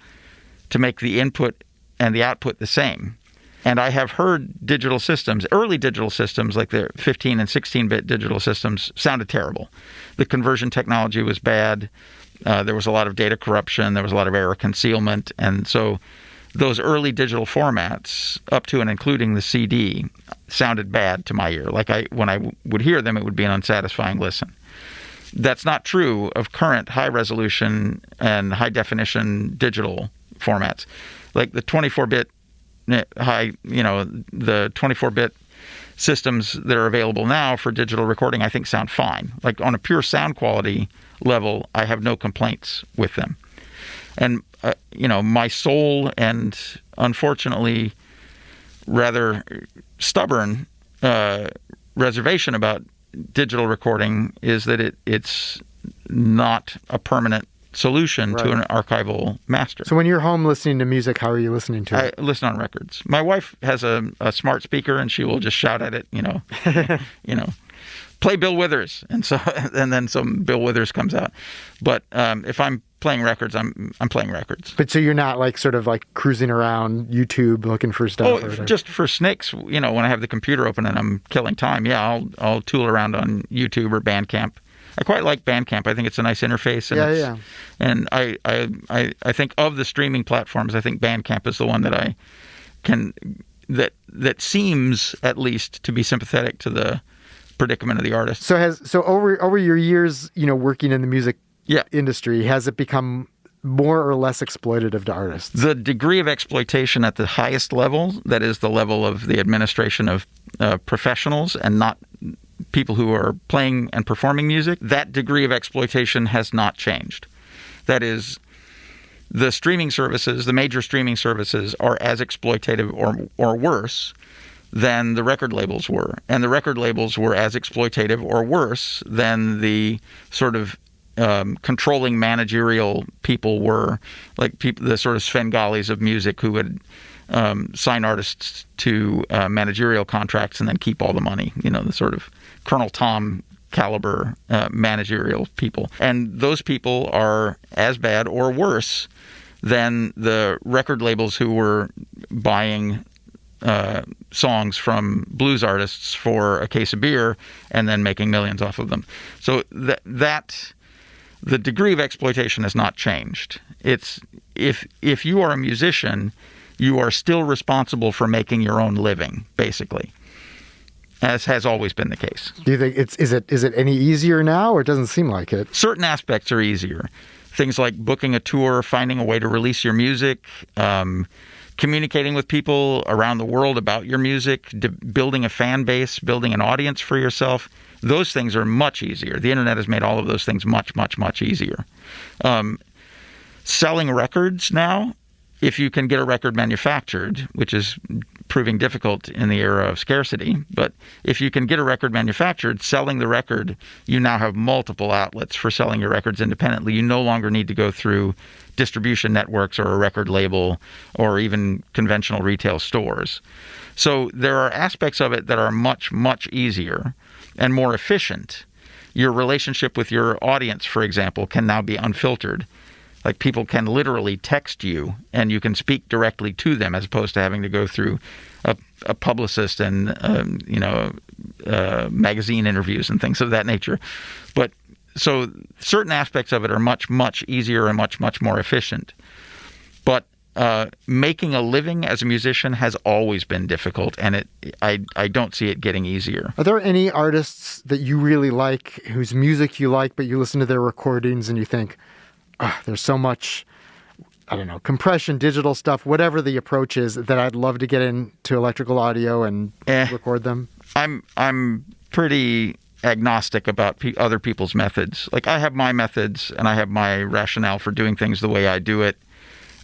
to make the input and the output the same. And I have heard digital systems, early digital systems like the 15 and 16-bit digital systems sounded terrible. The conversion technology was bad. There was a lot of data corruption. There was a lot of error concealment. And so those early digital formats, up to and including the CD, sounded bad to my ear. Like when I would hear them, it would be an unsatisfying listen. That's not true of current high resolution and high definition digital formats. Like the 24-bit the 24-bit systems that are available now for digital recording, I think sound fine. Like on a pure sound quality level, I have no complaints with them. And, my sole and unfortunately rather stubborn reservation about digital recording is that it's not a permanent solution to an archival master. So when you're home listening to music, how are you listening to it? I listen on records. My wife has a smart speaker, and she will just shout at it, play Bill Withers, and then some Bill Withers comes out. But if I'm playing records, I'm playing records. But so you're not like sort of like cruising around YouTube looking for stuff? Oh, just for snicks, when I have the computer open and I'm killing time, I'll tool around on YouTube or Bandcamp. I quite like Bandcamp. I think it's a nice interface. And And I think of the streaming platforms, I think Bandcamp is the one that I can that seems at least to be sympathetic to the predicament of the artist. So over your years, working in the music industry, has it become more or less exploitative to artists? The degree of exploitation at the highest level, that is the level of the administration of professionals and not people who are playing and performing music, that degree of exploitation has not changed. That is, the streaming services, the major streaming services, are as exploitative or worse than the record labels were. And the record labels were as exploitative or worse than the sort of controlling managerial people were, like the sort of Svengalis of music who would sign artists to managerial contracts and then keep all the money, the sort of Colonel Tom caliber managerial people. And those people are as bad or worse than the record labels who were buying songs from blues artists for a case of beer and then making millions off of them. So that the degree of exploitation has not changed. It's if you are a musician, you are still responsible for making your own living, basically, as has always been the case. Do you think is it any easier now, or it doesn't seem like it? Certain aspects are easier. Things like booking a tour, finding a way to release your music, communicating with people around the world about your music, building a fan base, building an audience for yourself. Those things are much easier. The internet has made all of those things much, much, much easier. Selling records now, if you can get a record manufactured, which is proving difficult in the era of scarcity, but if you can get a record manufactured, selling the record, you now have multiple outlets for selling your records independently. You no longer need to go through distribution networks or a record label or even conventional retail stores. So there are aspects of it that are much, much easier and more efficient. Your relationship with your audience, for example, can now be unfiltered. Like people can literally text you and you can speak directly to them as opposed to having to go through a publicist and, magazine interviews and things of that nature. But so certain aspects of it are much, much easier and much, much more efficient. But making a living as a musician has always been difficult, and I don't see it getting easier. Are there any artists that you really like, whose music you like, but you listen to their recordings and you think, there's so much, I don't know, compression, digital stuff, whatever the approach is, that I'd love to get into electrical audio and record them? I'm pretty agnostic about other people's methods. Like I have my methods and I have my rationale for doing things the way I do it.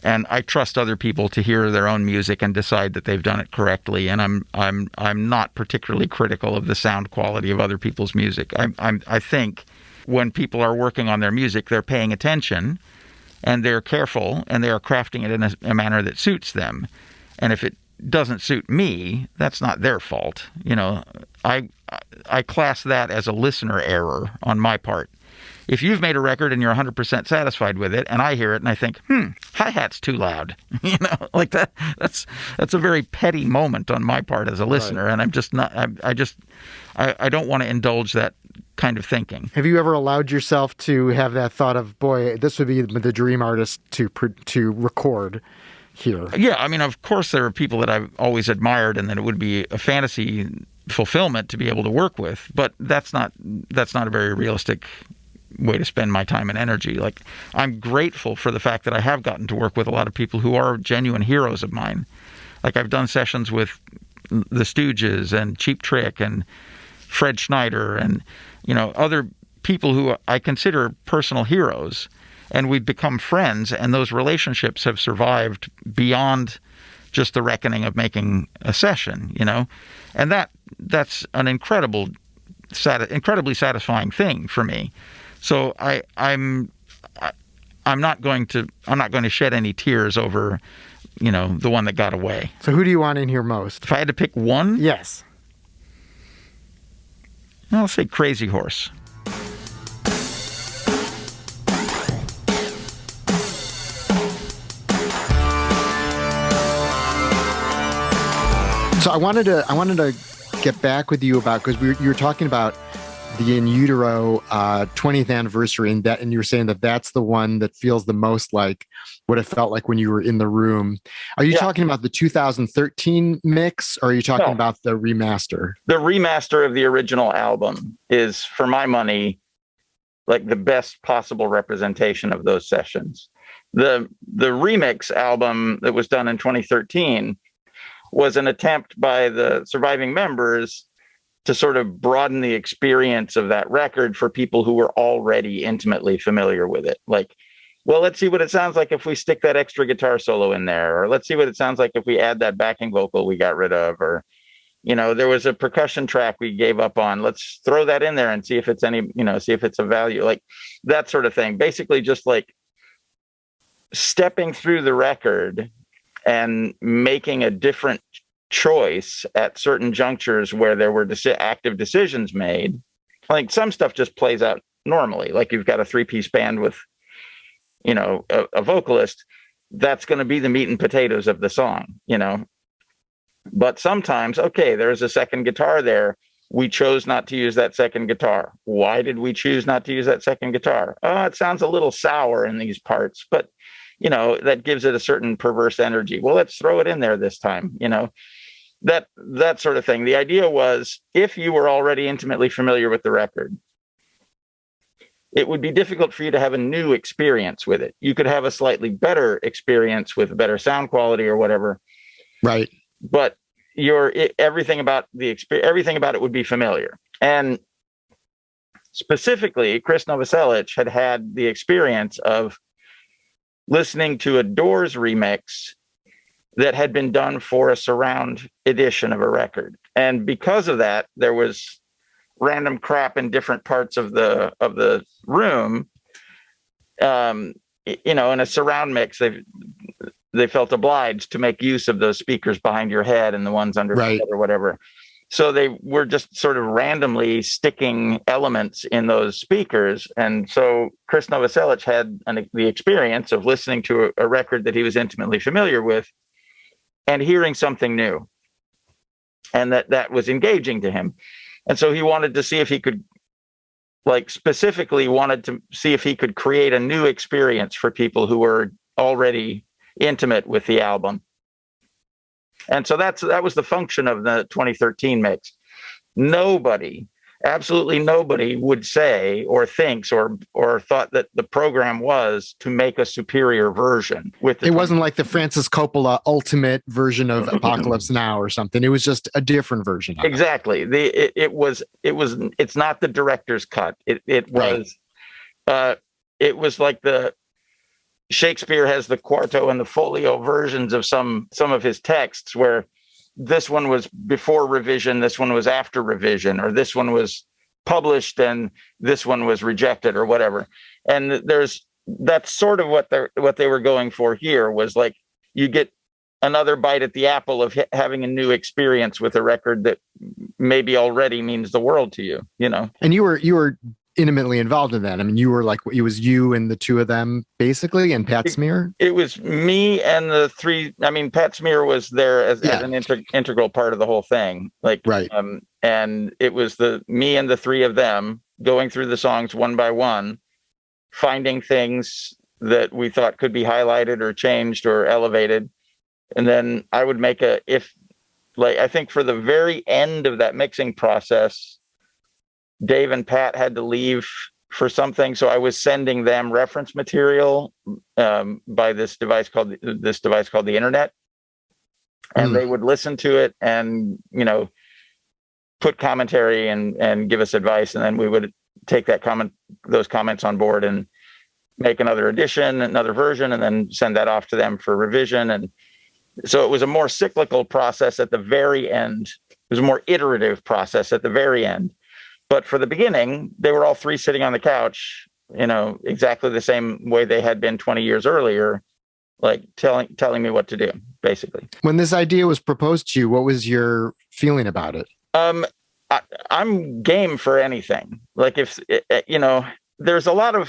And I trust other people to hear their own music and decide that they've done it correctly. And I'm not particularly critical of the sound quality of other people's music. I think when people are working on their music, they're paying attention and they're careful and they are crafting it in a manner that suits them. And if it doesn't suit me, that's not their fault. I class that as a listener error on my part. If you've made a record and you're 100% satisfied with it, and I hear it and I think, hi-hat's too loud, like that's a very petty moment on my part as a listener, right. And I'm just not. I don't want to indulge that kind of thinking. Have you ever allowed yourself to have that thought of, boy, this would be the dream artist to record? here. Yeah, I mean, of course, there are people that I've always admired, and that it would be a fantasy fulfillment to be able to work with. But that's not a very realistic way to spend my time and energy. Like, I'm grateful for the fact that I have gotten to work with a lot of people who are genuine heroes of mine. Like, I've done sessions with the Stooges and Cheap Trick and Fred Schneider and, other people who I consider personal heroes. And we've become friends, and those relationships have survived beyond just the reckoning of making a session, And that's an incredibly satisfying thing for me. So I'm not going to shed any tears over, the one that got away. So who do you want in here most? If I had to pick one? Yes. I'll say Crazy Horse. So I wanted to get back with you about, because you were talking about the In Utero 20th anniversary, and you were saying that's the one that feels the most like what it felt like when you were in the room. Are you talking about the 2013 mix, or are you talking about the remaster? The remaster of the original album is, for my money, like the best possible representation of those sessions. The remix album that was done in 2013 was an attempt by the surviving members to sort of broaden the experience of that record for people who were already intimately familiar with it. Like, well, let's see what it sounds like if we stick that extra guitar solo in there, or let's see what it sounds like if we add that backing vocal we got rid of, or, there was a percussion track we gave up on. Let's throw that in there and see if it's see if it's a value, like that sort of thing. Basically just like stepping through the record and making a different choice at certain junctures where there were active decisions made. Like, some stuff just plays out normally. Like, you've got a 3-piece band with, a vocalist. That's going to be the meat and potatoes of the song, But sometimes, there's a second guitar there. We chose not to use that second guitar. Why did we choose not to use that second guitar? Oh, it sounds a little sour in these parts, but that gives it a certain perverse energy. Well, let's throw it in there this time, that sort of thing. The idea was, if you were already intimately familiar with the record, it would be difficult for you to have a new experience with it. You could have a slightly better experience with better sound quality or whatever. Right. But everything about it would be familiar. And specifically, Chris Novoselic had the experience of listening to a Doors remix that had been done for a surround edition of a record. And because of that, there was random crap in different parts of the room. In a surround mix, they felt obliged to make use of those speakers behind your head and the ones under your head or whatever. So they were just sort of randomly sticking elements in those speakers. And so Chris Novoselic had the experience of listening to a record that he was intimately familiar with and hearing something new. And that was engaging to him. And so he wanted to see if he could, specifically wanted to see if he could create a new experience for people who were already intimate with the album. And so that was the function of the 2013 mix. Absolutely nobody would say or thinks or thought that the program was to make a superior version. It wasn't like the Francis Coppola ultimate version of Apocalypse Now or something. It was just a different version. Exactly. It's not the director's cut. It was like the Shakespeare has the quarto and the folio versions of some of his texts, where this one was before revision, this one was after revision, or this one was published and this one was rejected, or whatever. And that's sort of what they were going for here, was like, you get another bite at the apple of having a new experience with a record that maybe already means the world to you, And you were intimately involved in that. I mean, you were like, it was you and the two of them basically, and Pat Smear. It was me and the three. I mean, Pat Smear was there as an integral part of the whole thing. And it was me and the three of them going through the songs one by one, finding things that we thought could be highlighted or changed or elevated, And then I would make I think for the very end of that mixing process, Dave and Pat had to leave for something. So I was sending them reference material by this device called the internet. And they would listen to it and, put commentary and give us advice. And then we would take those comments on board and make another edition, another version, and then send that off to them for revision. And so it was a more cyclical process at the very end. It was a more iterative process at the very end. But for the beginning, they were all three sitting on the couch, exactly the same way they had been 20 years earlier, like telling me what to do, basically. When this idea was proposed to you, what was your feeling about it? I'm game for anything. Like if, there's a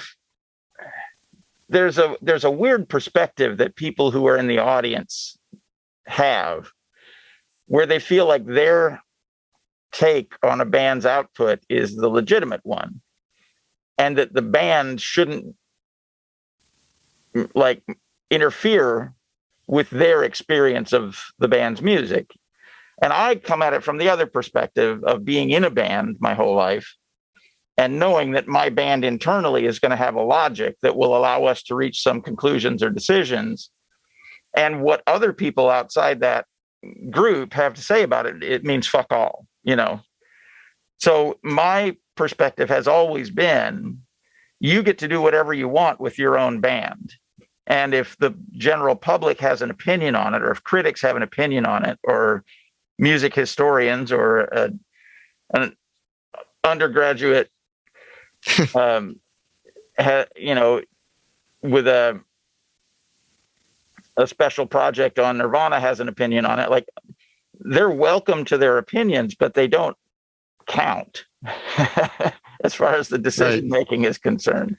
weird perspective that people who are in the audience have, where they feel like their take on a band's output is the legitimate one, and that the band shouldn't interfere with their experience of the band's music. And I come at it from the other perspective of being in a band my whole life and knowing that my band internally is going to have a logic that will allow us to reach some conclusions or decisions. And what other people outside that group have to say about it, it means fuck all, So my perspective has always been, you get to do whatever you want with your own band. And if the general public has an opinion on it, or if critics have an opinion on it, or music historians, or an undergraduate, with a special project on Nirvana has an opinion on it, like, they're welcome to their opinions, but they don't count as far as the decision making is concerned.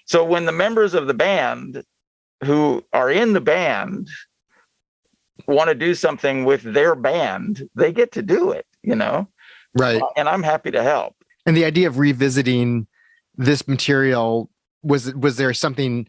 So when the members of the band who are in the band want to do something with their band, they get to do it, Right. And I'm happy to help. And the idea of revisiting this material, was there something,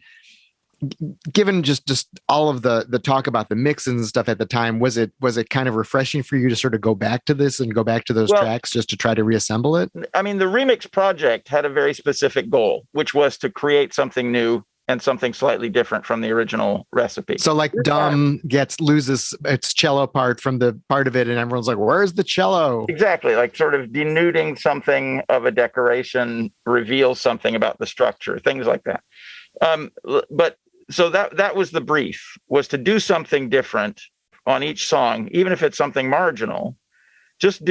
given just all of the talk about the mixes and stuff at the time, was it kind of refreshing for you to sort of go back to this and go back to those tracks just to try to reassemble it? I mean, the remix project had a very specific goal, which was to create something new and something slightly different from the original recipe. So like Dumb loses its cello part from the part of it, and everyone's like, where's the cello? Exactly. Like sort of denuding something of a decoration reveals something about the structure, things like that. But so that was the brief, was to do something different on each song, even if it's something marginal. Just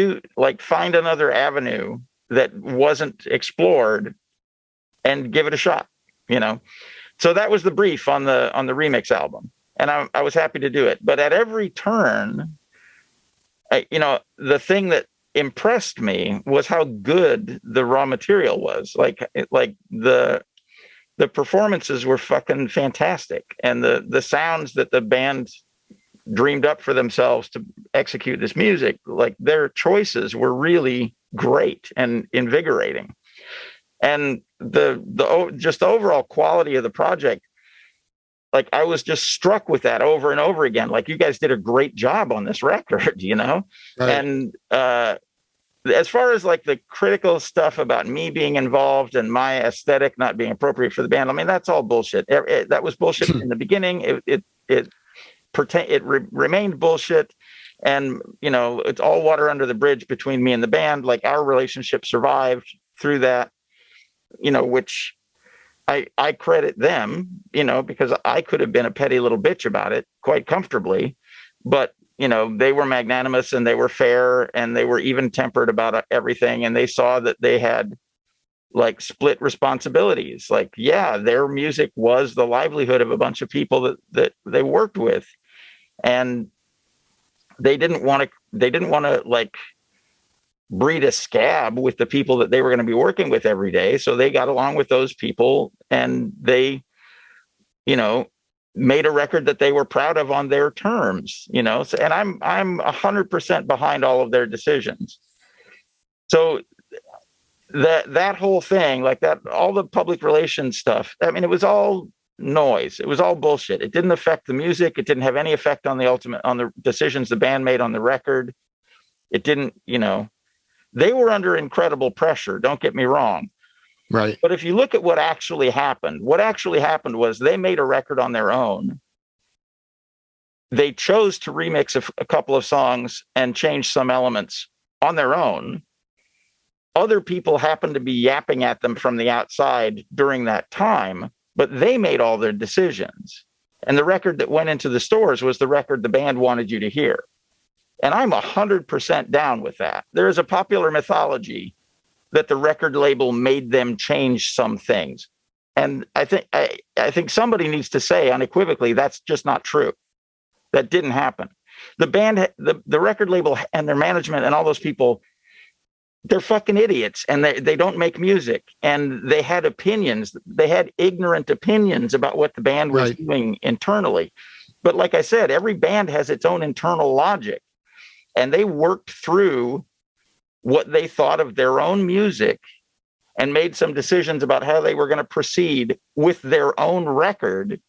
find another avenue that wasn't explored and give it a shot, So that was the brief on the remix album, and I was happy to do it. But at every turn, the thing that impressed me was how good the raw material was. Like the performances were fucking fantastic, and the sounds that the band dreamed up for themselves to execute this music, like their choices were really great and invigorating. And the overall quality of the project, like I was just struck with that over and over again. Like, you guys did a great job on this record, Right. And as far as like the critical stuff about me being involved and my aesthetic not being appropriate for the band, I mean, that's all bullshit. That was bullshit in the beginning. It remained bullshit. And, it's all water under the bridge between me and the band. Like, our relationship survived through that, which I credit them, because I could have been a petty little bitch about it quite comfortably, but, they were magnanimous and they were fair and they were even tempered about everything. And they saw that they had like split responsibilities. Like, yeah, their music was the livelihood of a bunch of people that they worked with. And they didn't want to like breed a scab with the people that they were going to be working with every day. So they got along with those people, and they, made a record that they were proud of on their terms, So, and I'm 100% behind all of their decisions. So that whole thing, like that, all the public relations stuff, I mean, it was all noise. It was all bullshit. It didn't affect the music. It didn't have any effect on the decisions the band made on the record. It didn't, they were under incredible pressure. Don't get me wrong. Right. But if you look at what actually happened was they made a record on their own. They chose to remix a couple of songs and change some elements on their own. Other people happened to be yapping at them from the outside during that time, but they made all their decisions. And the record that went into the stores was the record the band wanted you to hear. And I'm 100% down with that. There is a popular mythology that the record label made them change some things. And I think somebody needs to say unequivocally, that's just not true. That didn't happen. The band, the record label and their management and all those people, they're fucking idiots, and they don't make music. And they had opinions. They had ignorant opinions about what the band was doing internally. But like I said, every band has its own internal logic, and they worked through what they thought of their own music and made some decisions about how they were going to proceed with their own record.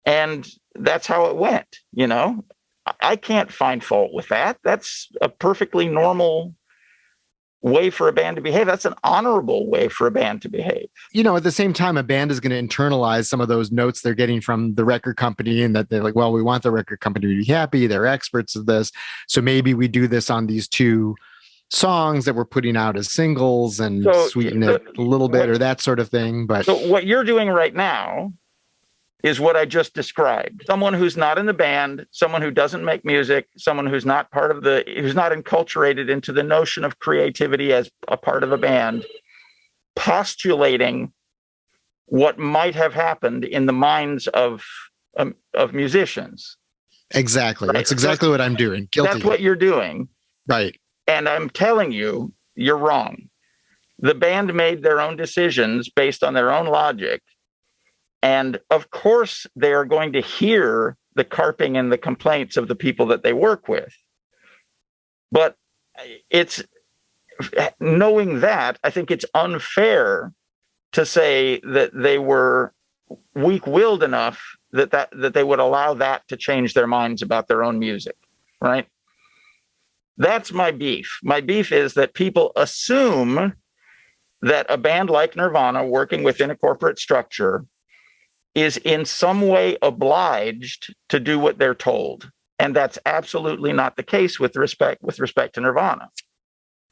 And that's how it went. I can't find fault with that. That's a perfectly normal way for a band to behave. That's an honorable way for a band to behave. At the same time, a band is going to internalize some of those notes they're getting from the record company, and that they're like, well, we want the record company to be happy. They're experts of this. So maybe we do this on these two songs that we're putting out as singles and sweeten it a little bit or that sort of thing. But so what you're doing right now is what I just described. Someone who's not in the band, someone who doesn't make music, someone who's not who's not enculturated into the notion of creativity as a part of a band, postulating what might have happened in the minds of musicians. Exactly. Right? That's exactly what I'm doing. Guilty. That's what you're doing. Right. And I'm telling you, you're wrong. The band made their own decisions based on their own logic. And of course, they are going to hear the carping and the complaints of the people that they work with. But it's knowing that, I think it's unfair to say that they were weak-willed enough that they would allow that to change their minds about their own music, right? That's my beef. My beef is that people assume that a band like Nirvana working within a corporate structure is in some way obliged to do what they're told. And that's absolutely not the case with respect to Nirvana.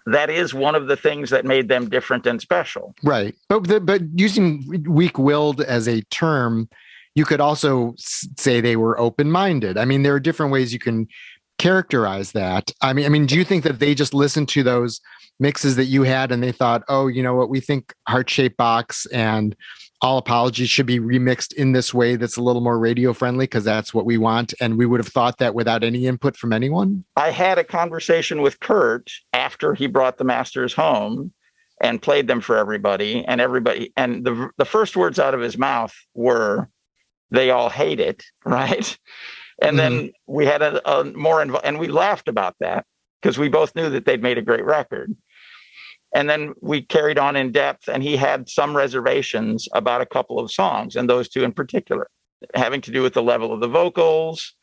That is one of the things that made them different and special. Right. But using weak-willed as a term, you could also say they were open-minded. I mean, there are different ways you can characterize that. I mean, do you think that they just listened to those mixes that you had and they thought, oh, you know what, we think Heart-Shaped Box and All Apologies should be remixed in this way that's a little more radio friendly because that's what we want, and we would have thought that without any input from anyone? I had a conversation with Kurt after he brought the masters home and played them for everybody, and the first words out of his mouth were, they all hate it, right? And then we had and we laughed about that because we both knew that they'd made a great record. And then we carried on in depth, and he had some reservations about a couple of songs, and those two in particular, having to do with the level of the vocals.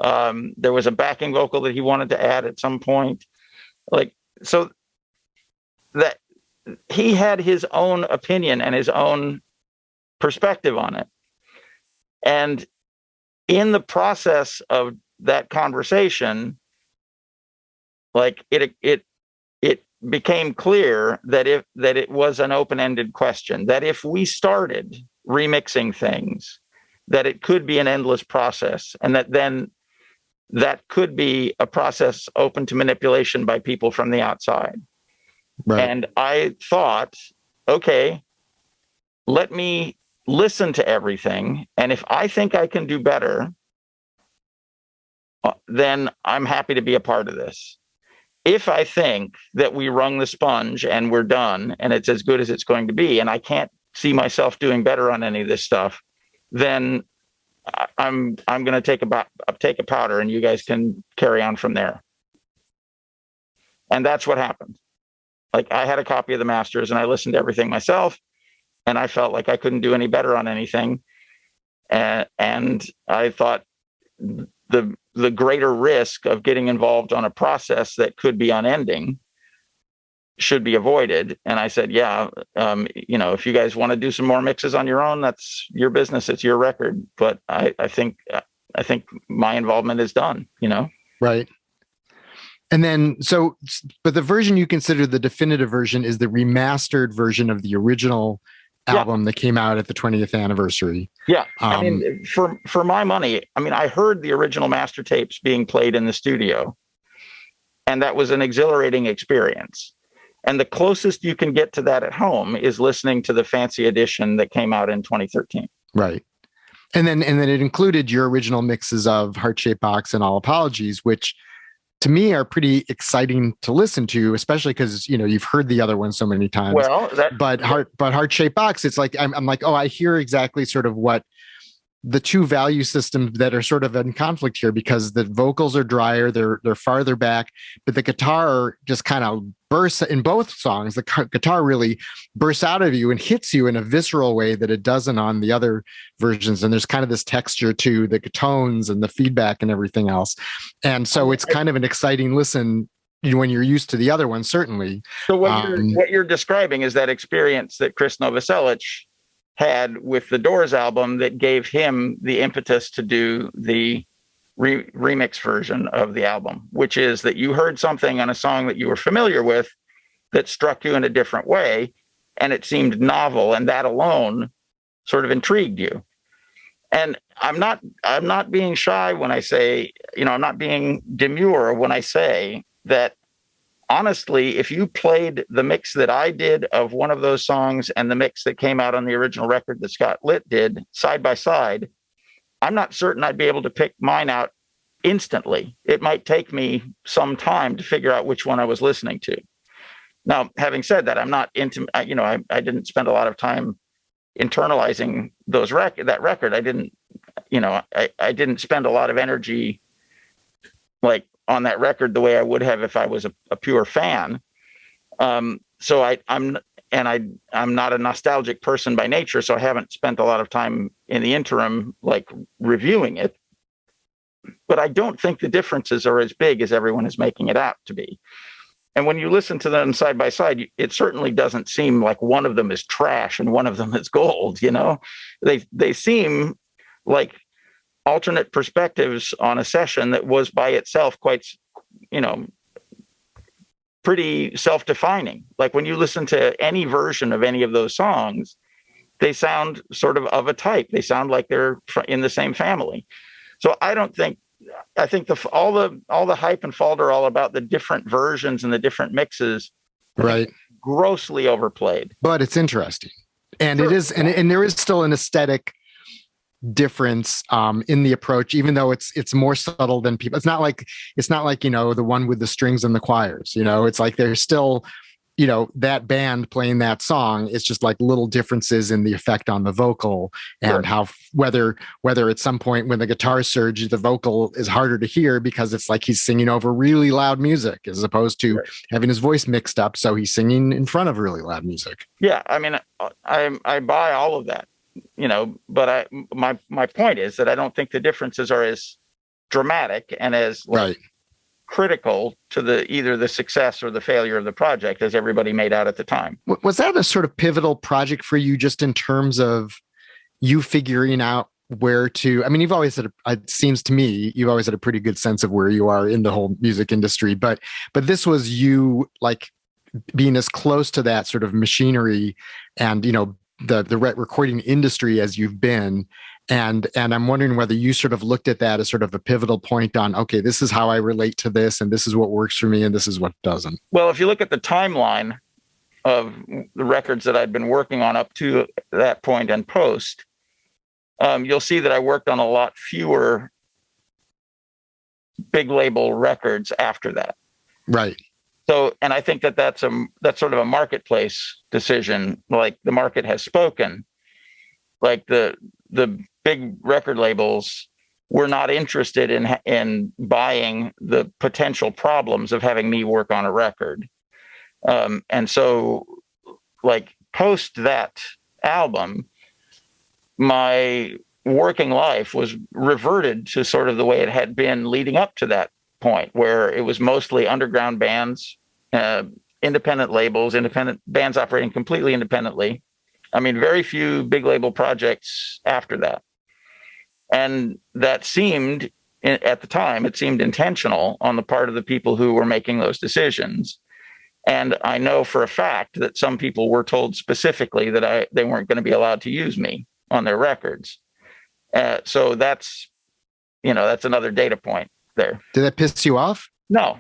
There was a backing vocal that he wanted to add at some point. So that he had his own opinion and his own perspective on it. And in the process of that conversation, it became clear that it was an open-ended question, that if we started remixing things, that it could be an endless process, and that could be a process open to manipulation by people from the outside. Right. And I thought, okay, let me listen to everything, and if I think I can do better, then I'm happy to be a part of this. If I think that we wrung the sponge and we're done and it's as good as it's going to be, and I can't see myself doing better on any of this stuff, then I'm going to take a powder, and you guys can carry on from there. And that's what happened. I had a copy of the masters, and I listened to everything myself, and I felt like I couldn't do any better on anything. And I thought the greater risk of getting involved on a process that could be unending should be avoided. And I said, yeah, if you guys want to do some more mixes on your own, that's your business. It's your record. But I think my involvement is done, Right. And then, but the version you consider the definitive version is the remastered version of the original album that came out at the 20th anniversary. Yeah. I mean, for my money, I heard the original master tapes being played in the studio, and that was an exhilarating experience. And the closest you can get to that at home is listening to the fancy edition that came out in 2013. Right. And then it included your original mixes of Heart-Shaped Box and All Apologies, which to me are pretty exciting to listen to, especially because, you've heard the other one so many times. Well, but Heart-Shaped Box, it's like, I'm like, oh, I hear exactly sort of what the two value systems that are sort of in conflict here, because the vocals are drier, they're farther back, but the guitar just kind of bursts in both songs. The guitar really bursts out of you and hits you in a visceral way that it doesn't on the other versions. And there's kind of this texture to the tones and the feedback and everything else. And so it's kind of an exciting listen when you're used to the other one, certainly. So what you're describing is that experience that Chris Novoselic had with the Doors album that gave him the impetus to do the remix version of the album, which is that you heard something on a song that you were familiar with that struck you in a different way, and it seemed novel, and that alone sort of intrigued you. And I'm not being shy when I say, I'm not being demure when I say that. Honestly, if you played the mix that I did of one of those songs and the mix that came out on the original record that Scott Litt did side by side, I'm not certain I'd be able to pick mine out instantly. It might take me some time to figure out which one I was listening to. Now, having said that, I'm not into, I didn't spend a lot of time internalizing that record. I didn't spend a lot of energy on that record the way I would have if I was a pure fan. So I'm not a nostalgic person by nature, so I haven't spent a lot of time in the interim reviewing it. But I don't think the differences are as big as everyone is making it out to be. And when you listen to them side by side, it certainly doesn't seem like one of them is trash and one of them is gold. They seem like alternate perspectives on a session that was by itself quite, pretty self-defining. Like when you listen to any version of any of those songs, they sound sort of a type. They sound like they're in the same family. So I think all the hype and falderall about the different versions and the different mixes, right, grossly overplayed. But it's interesting, and sure. It is, and there is still an aesthetic difference in the approach, even though it's more subtle than people. It's not like the one with the strings and the choirs. It's like there's still that band playing that song. It's just like little differences in the effect on the vocal and how whether at some point when the guitar surge, the vocal is harder to hear because it's like he's singing over really loud music as opposed to having his voice mixed up, so he's singing in front of really loud music. Yeah, I buy all of that. But my point is that I don't think the differences are as dramatic and as critical to either the success or the failure of the project as everybody made out at the time. Was that a sort of pivotal project for you, just in terms of you figuring out where to? You've always had it seems to me you've always had a pretty good sense of where you are in the whole music industry, but this was you being as close to that sort of machinery and the recording industry as you've been. And I'm wondering whether you sort of looked at that as sort of a pivotal point on, okay, this is how I relate to this, and this is what works for me, and this is what doesn't. Well, if you look at the timeline of the records that I'd been working on up to that point and post, you'll see that I worked on a lot fewer big label records after that. Right. So, and I think that's sort of a marketplace decision. Like the market has spoken. Like the big record labels were not interested in buying the potential problems of having me work on a record. And so, post that album, my working life was reverted to sort of the way it had been leading up to that point, where it was mostly underground bands, independent labels, independent bands operating completely independently. I mean, very few big label projects after that. And that seemed, at the time, it seemed intentional on the part of the people who were making those decisions. And I know for a fact that some people were told specifically that they weren't going to be allowed to use me on their records. So that's another data point there. Did that piss you off? No.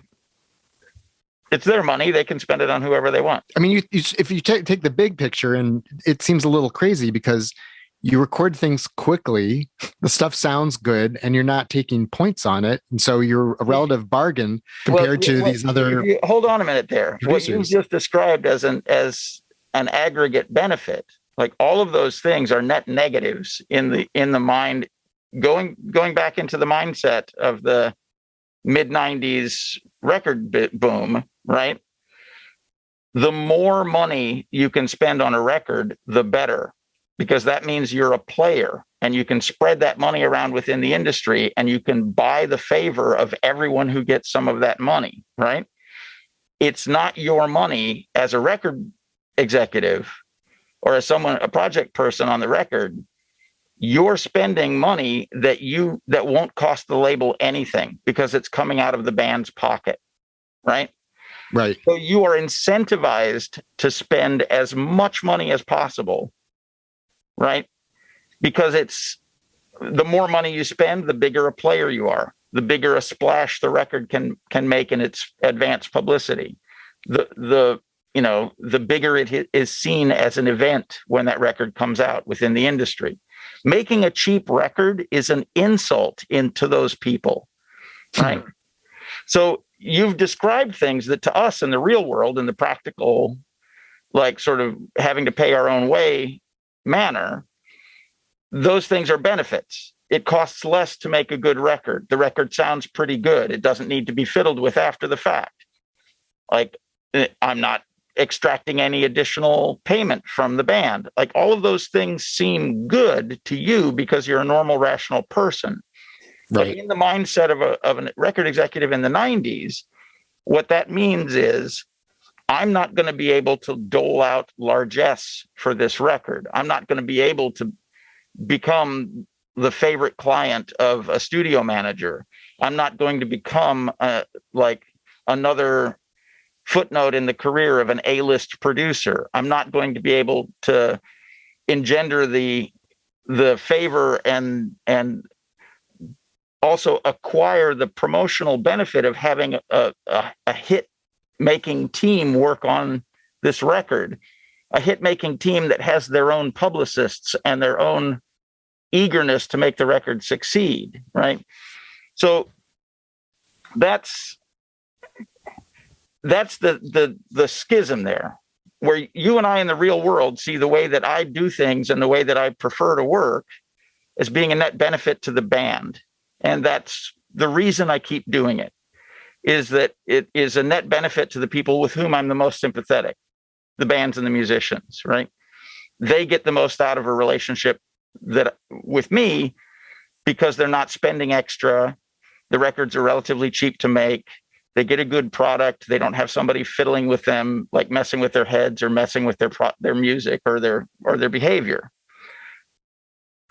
It's their money. They can spend it on whoever they want. I mean, if you take the big picture, and it seems a little crazy because you record things quickly, the stuff sounds good, and you're not taking points on it. And so you're a relative bargain compared to these other. Hold on a minute there. Producers. What you just described as an aggregate benefit, like all of those things are net negatives in the mind, going back into the mindset of the mid-90s record boom, right? The more money you can spend on a record, the better, because that means you're a player and you can spread that money around within the industry and you can buy the favor of everyone who gets some of that money, right? It's not your money as a record executive or as a project person on the record. You're spending money that won't cost the label anything because it's coming out of the band's pocket, right? Right. So you are incentivized to spend as much money as possible, right? Because it's the more money you spend, the bigger a player you are, the bigger a splash the record can make in its advanced publicity. The bigger it is seen as an event when that record comes out within the industry. Making a cheap record is an insult to those people, right? So you've described things that to us in the real world, in the practical, like sort of having to pay our own way manner, those things are benefits. It costs less to make a good record. The record sounds pretty good. It doesn't need to be fiddled with after the fact. Like, I'm not extracting any additional payment from the band. Like, all of those things seem good to you because you're a normal, rational person. Right. But in the mindset of a record executive in the 90s, what that means is I'm not going to be able to dole out largesse for this record. I'm not going to be able to become the favorite client of a studio manager. I'm not going to become like another footnote in the career of an A-list producer. I'm not going to be able to engender the favor and also acquire the promotional benefit of having a hit-making team work on this record, a hit-making team that has their own publicists and their own eagerness to make the record succeed, right? So that's the schism there, where you and I in the real world see the way that I do things and the way that I prefer to work as being a net benefit to the band. And that's the reason I keep doing it, is that it is a net benefit to the people with whom I'm the most sympathetic, the bands and the musicians, right? They get the most out of a relationship with me because they're not spending extra. The records are relatively cheap to make. They get a good product. They don't have somebody fiddling with them, like messing with their heads or messing with their music or their behavior.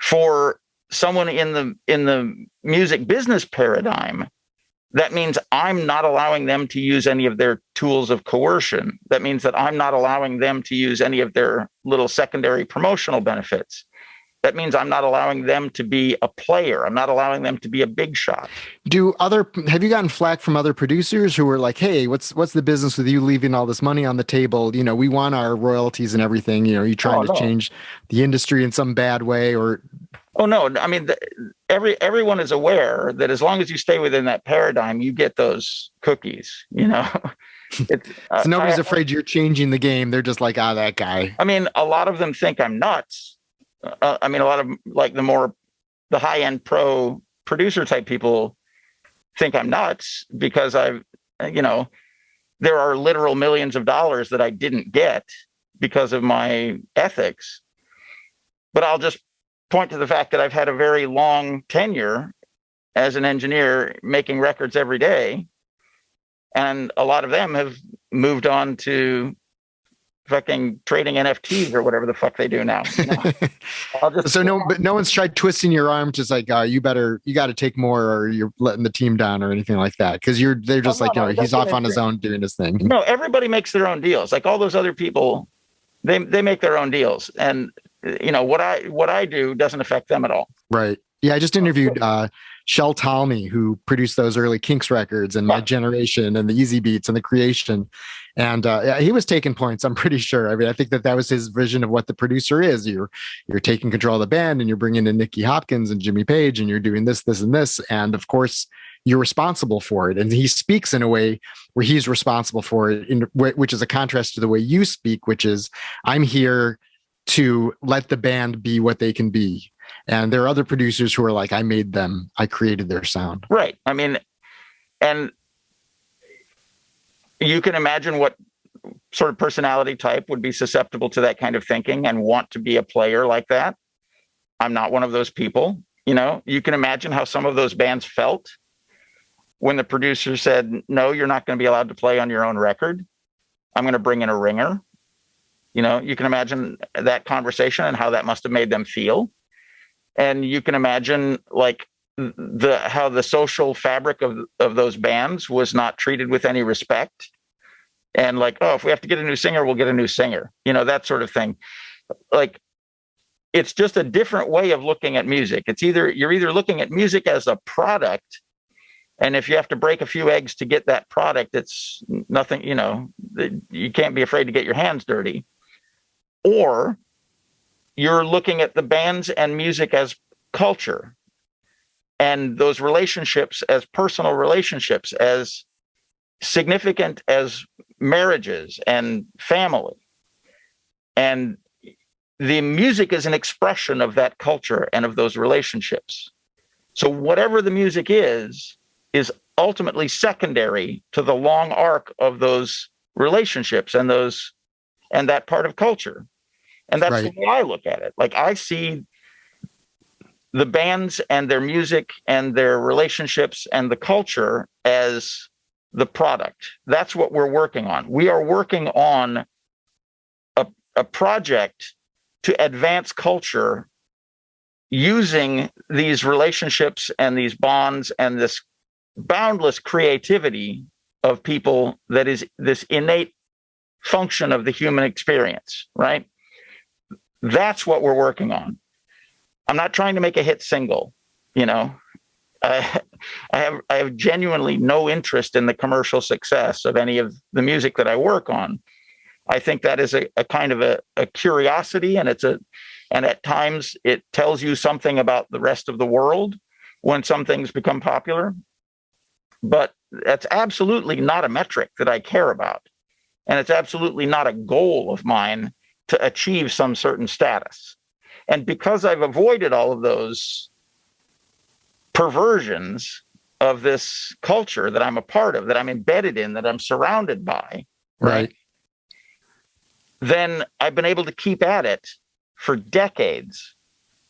For someone in the music business paradigm, that means I'm not allowing them to use any of their tools of coercion. That means that I'm not allowing them to use any of their little secondary promotional benefits. That means I'm not allowing them to be a player. I'm not allowing them to be a big shot. Have you gotten flack from other producers who were like, hey, what's the business with you leaving all this money on the table? You know, we want our royalties and everything. You know, you trying to change the industry in some bad way or... Oh, no. I mean, everyone is aware that as long as you stay within that paradigm, you get those cookies, you know. So nobody's afraid you're changing the game. They're just like, that guy. I mean, a lot of them think I'm nuts. I mean, a lot of like the high-end pro producer type people think I'm nuts because there are literal millions of dollars that I didn't get because of my ethics. But I'll just point to the fact that I've had a very long tenure as an engineer making records every day. And a lot of them have moved on to fucking trading NFTs or whatever the fuck they do now. But no one's tried twisting your arm, just like, you got to take more, or you're letting the team down, or anything like that. Because they're just he's off on his own doing his thing. No, everybody makes their own deals. Like all those other people, they make their own deals, and what I do doesn't affect them at all. Right. Yeah, I just interviewed Shel Talmy, who produced those early Kinks records and My Generation and the Easy Beats and the Creation. And he was taking points, I'm pretty sure. I mean, I think that was his vision of what the producer is. You're taking control of the band, and you're bringing in Nicky Hopkins and Jimmy Page, and you're doing this, this, and this. And of course, you're responsible for it. And he speaks in a way where he's responsible for it, which is a contrast to the way you speak, which is, I'm here to let the band be what they can be. And there are other producers who are like, I made them, I created their sound. Right. I mean, and you can imagine what sort of personality type would be susceptible to that kind of thinking and want to be a player like that. I'm not one of those people. You can imagine how some of those bands felt when the producer said, no, you're not going to be allowed to play on your own record. I'm going to bring in a ringer. You can imagine that conversation and how that must have made them feel. And you can imagine like how the social fabric of those bands was not treated with any respect. And like, oh, if we have to get a new singer, we'll get a new singer, that sort of thing. Like, it's just a different way of looking at music. You're either looking at music as a product, and if you have to break a few eggs to get that product, it's nothing, you can't be afraid to get your hands dirty. Or you're looking at the bands and music as culture, and those relationships as personal relationships, as significant as marriages and family. And the music is an expression of that culture and of those relationships. So whatever the music is ultimately secondary to the long arc of those relationships and that part of culture. And that's right. The way I look at it. Like, I see the bands and their music and their relationships and the culture as the product. That's what we're working on. We are working on a project to advance culture using these relationships and these bonds and this boundless creativity of people that is this innate function of the human experience, right? That's what we're working on. I'm not trying to make a hit single, I have genuinely no interest in the commercial success of any of the music that I work on. I think that is a kind of a curiosity, and at times it tells you something about the rest of the world when some things become popular. But that's absolutely not a metric that I care about. And it's absolutely not a goal of mine to achieve some certain status. And because I've avoided all of those perversions of this culture that I'm a part of, that I'm embedded in, that I'm surrounded by, right? Then I've been able to keep at it for decades,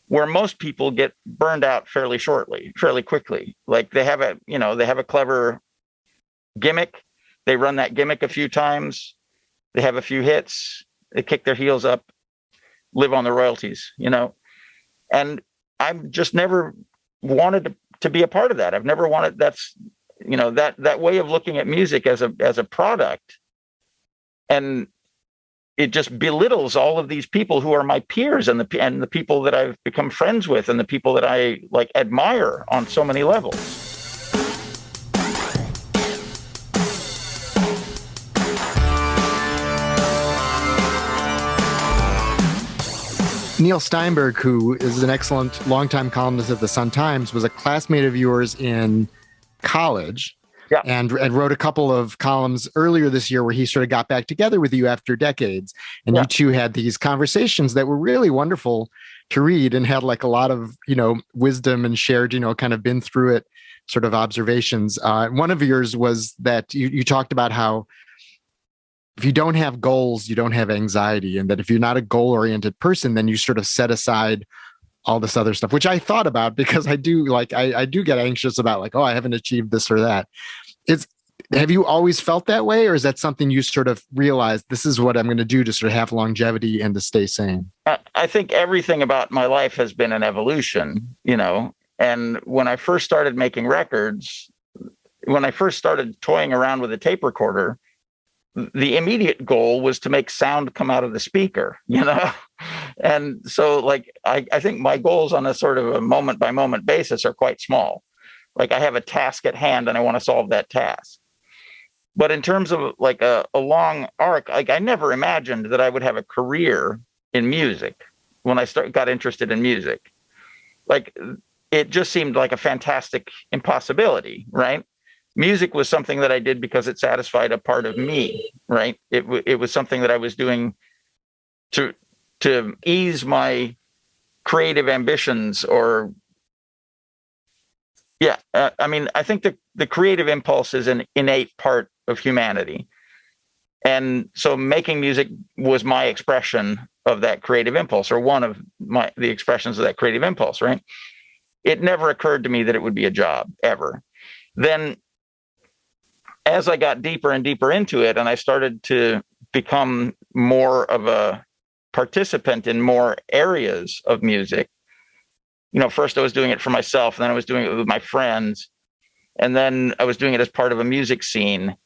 where most people get burned out fairly quickly. Like they have a clever gimmick. They run that gimmick a few times. They have a few hits. They kick their heels up, live on the royalties, and I've just never wanted to be a part of that. I've never wanted, that way of looking at music as a product. And it just belittles all of these people who are my peers and the people that I've become friends with and the people that I admire on so many levels. Neil Steinberg, who is an excellent longtime columnist at the Sun-Times, was a classmate of yours in college. Yeah. And wrote a couple of columns earlier this year where he sort of got back together with you after decades. And you two had these conversations that were really wonderful to read and had a lot of, wisdom and shared, kind of been through it sort of observations. One of yours was that you talked about how if you don't have goals, you don't have anxiety. And that if you're not a goal-oriented person, then you sort of set aside all this other stuff, which I thought about because I do like, I do get anxious about like, oh, I haven't achieved this or that. Have you always felt that way? Or is that something you sort of realized this is what I'm going to do to sort of have longevity and to stay sane? I think everything about my life has been an evolution, and when I first started making records, when I first started toying around with a tape recorder, the immediate goal was to make sound come out of the speaker, And so like, I think my goals on a sort of a moment by moment basis are quite small. Like I have a task at hand and I want to solve that task. But in terms of like a long arc, like I never imagined that I would have a career in music when I got interested in music. Like it just seemed like a fantastic impossibility, right? Music was something that I did because it satisfied a part of me, right? It was something that I was doing to ease my creative ambitions or yeah. I mean, I think the creative impulse is an innate part of humanity. And so making music was my expression of that creative impulse, or one of the expressions of that creative impulse, right? It never occurred to me that it would be a job ever. Then as I got deeper and deeper into it and I started to become more of a participant in more areas of music, first I was doing it for myself, and then I was doing it with my friends, and then I was doing it as part of a music scene.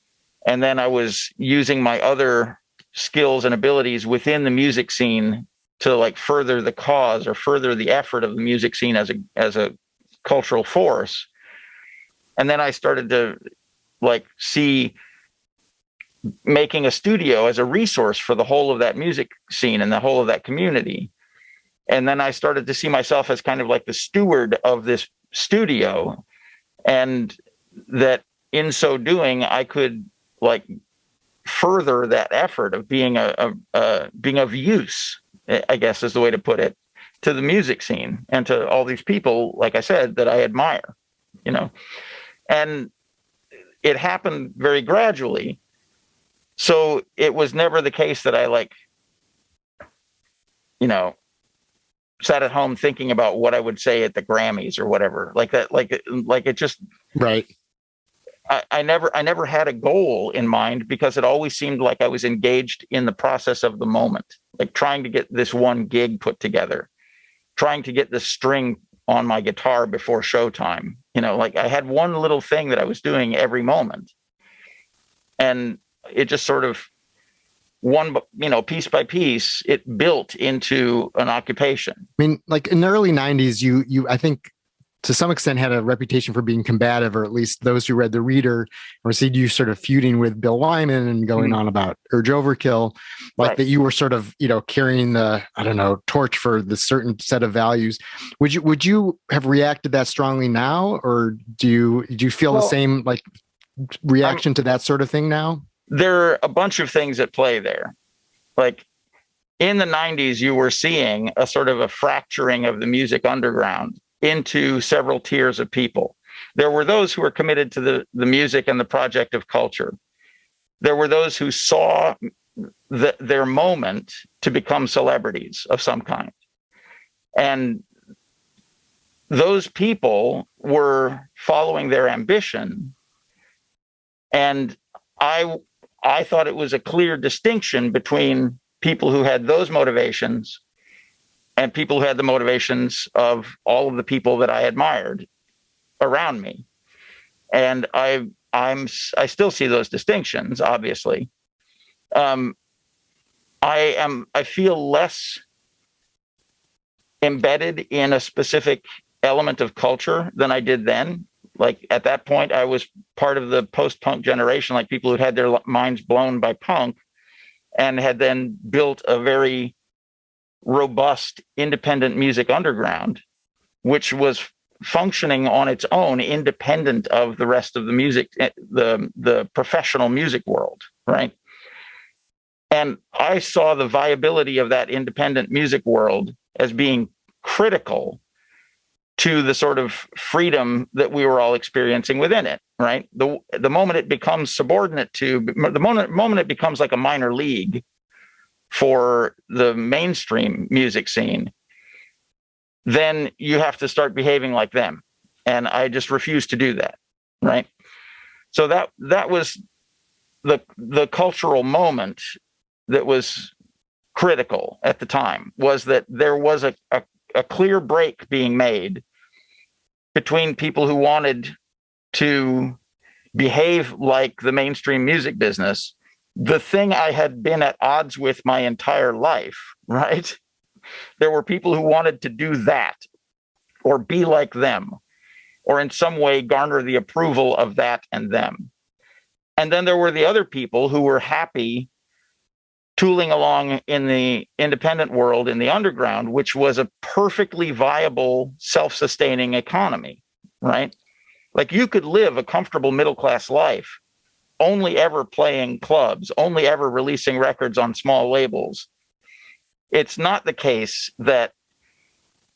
And then I was using my other skills and abilities within the music scene to like further the cause or further the effort of the music scene as a cultural force. And then I started to like see making a studio as a resource for the whole of that music scene and the whole of that community. And then I started to see myself as kind of like the steward of this studio, and that in so doing, I could like further that effort of being being of use, I guess is the way to put it, to the music scene and to all these people, like I said, that I admire, and it happened very gradually. So it was never the case that I sat at home thinking about what I would say at the Grammys or whatever like that. Like it just, right. I never had a goal in mind, because it always seemed like I was engaged in the process of the moment, like trying to get this one gig put together, trying to get the string on my guitar before showtime. Like I had one little thing that I was doing every moment, and it just sort of piece by piece, it built into an occupation. I mean, like in the early 90s, you I think to some extent had a reputation for being combative, or at least those who read The Reader or see you sort of feuding with Bill Wyman and going on about Urge Overkill, like Right. that you were sort of, carrying the, torch for the certain set of values. Would you have reacted that strongly now? Or do you feel the same like reaction to that sort of thing now? There are a bunch of things at play there. Like in the 90s, you were seeing a sort of a fracturing of the music underground into several tiers of people. There were those who were committed to the music and the project of culture. There were those who saw their moment to become celebrities of some kind. And those people were following their ambition. And I thought it was a clear distinction between people who had those motivations and people who had the motivations of all of the people that I admired around me. And I still see those distinctions, obviously. I feel less embedded in a specific element of culture than I did then. Like at that point, I was part of the post-punk generation, like people who'd had their minds blown by punk and had then built a very robust independent music underground, which was functioning on its own, independent of the rest of the music, the professional music world, right? And I saw the viability of that independent music world as being critical to the sort of freedom that we were all experiencing within it, right? The moment it becomes subordinate to, the moment it becomes like a minor league for the mainstream music scene, then you have to start behaving like them. And I just refuse to do that, right? So that was the cultural moment that was critical at the time, was that there was a clear break being made between people who wanted to behave like the mainstream music business, the thing I had been at odds with my entire life, right? There were people who wanted to do that or be like them or in some way garner the approval of that and them. And then there were the other people who were happy tooling along in the independent world, in the underground, which was a perfectly viable, self-sustaining economy, right? Like you could live a comfortable middle-class life, only ever playing clubs, only ever releasing records on small labels. It's not the case that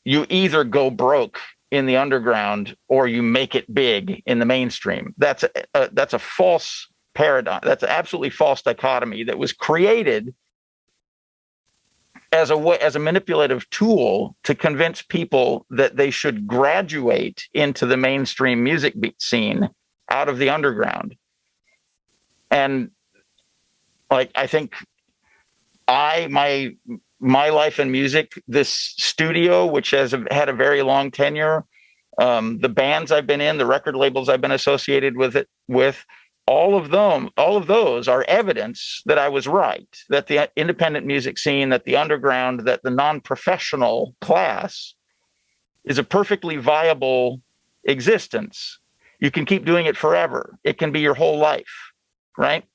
you either go broke in the underground or you make it big in the mainstream. That's a false paradigm. That's an absolutely false dichotomy that was created as a manipulative tool to convince people that they should graduate into the mainstream music scene out of the underground. And like, I think my life in music, this studio, which has had a very long tenure, the bands I've been in, the record labels I've been associated with, all of those are evidence that I was right, that the independent music scene, that the underground, that the non-professional class is a perfectly viable existence. You can keep doing it forever. It can be your whole life, right?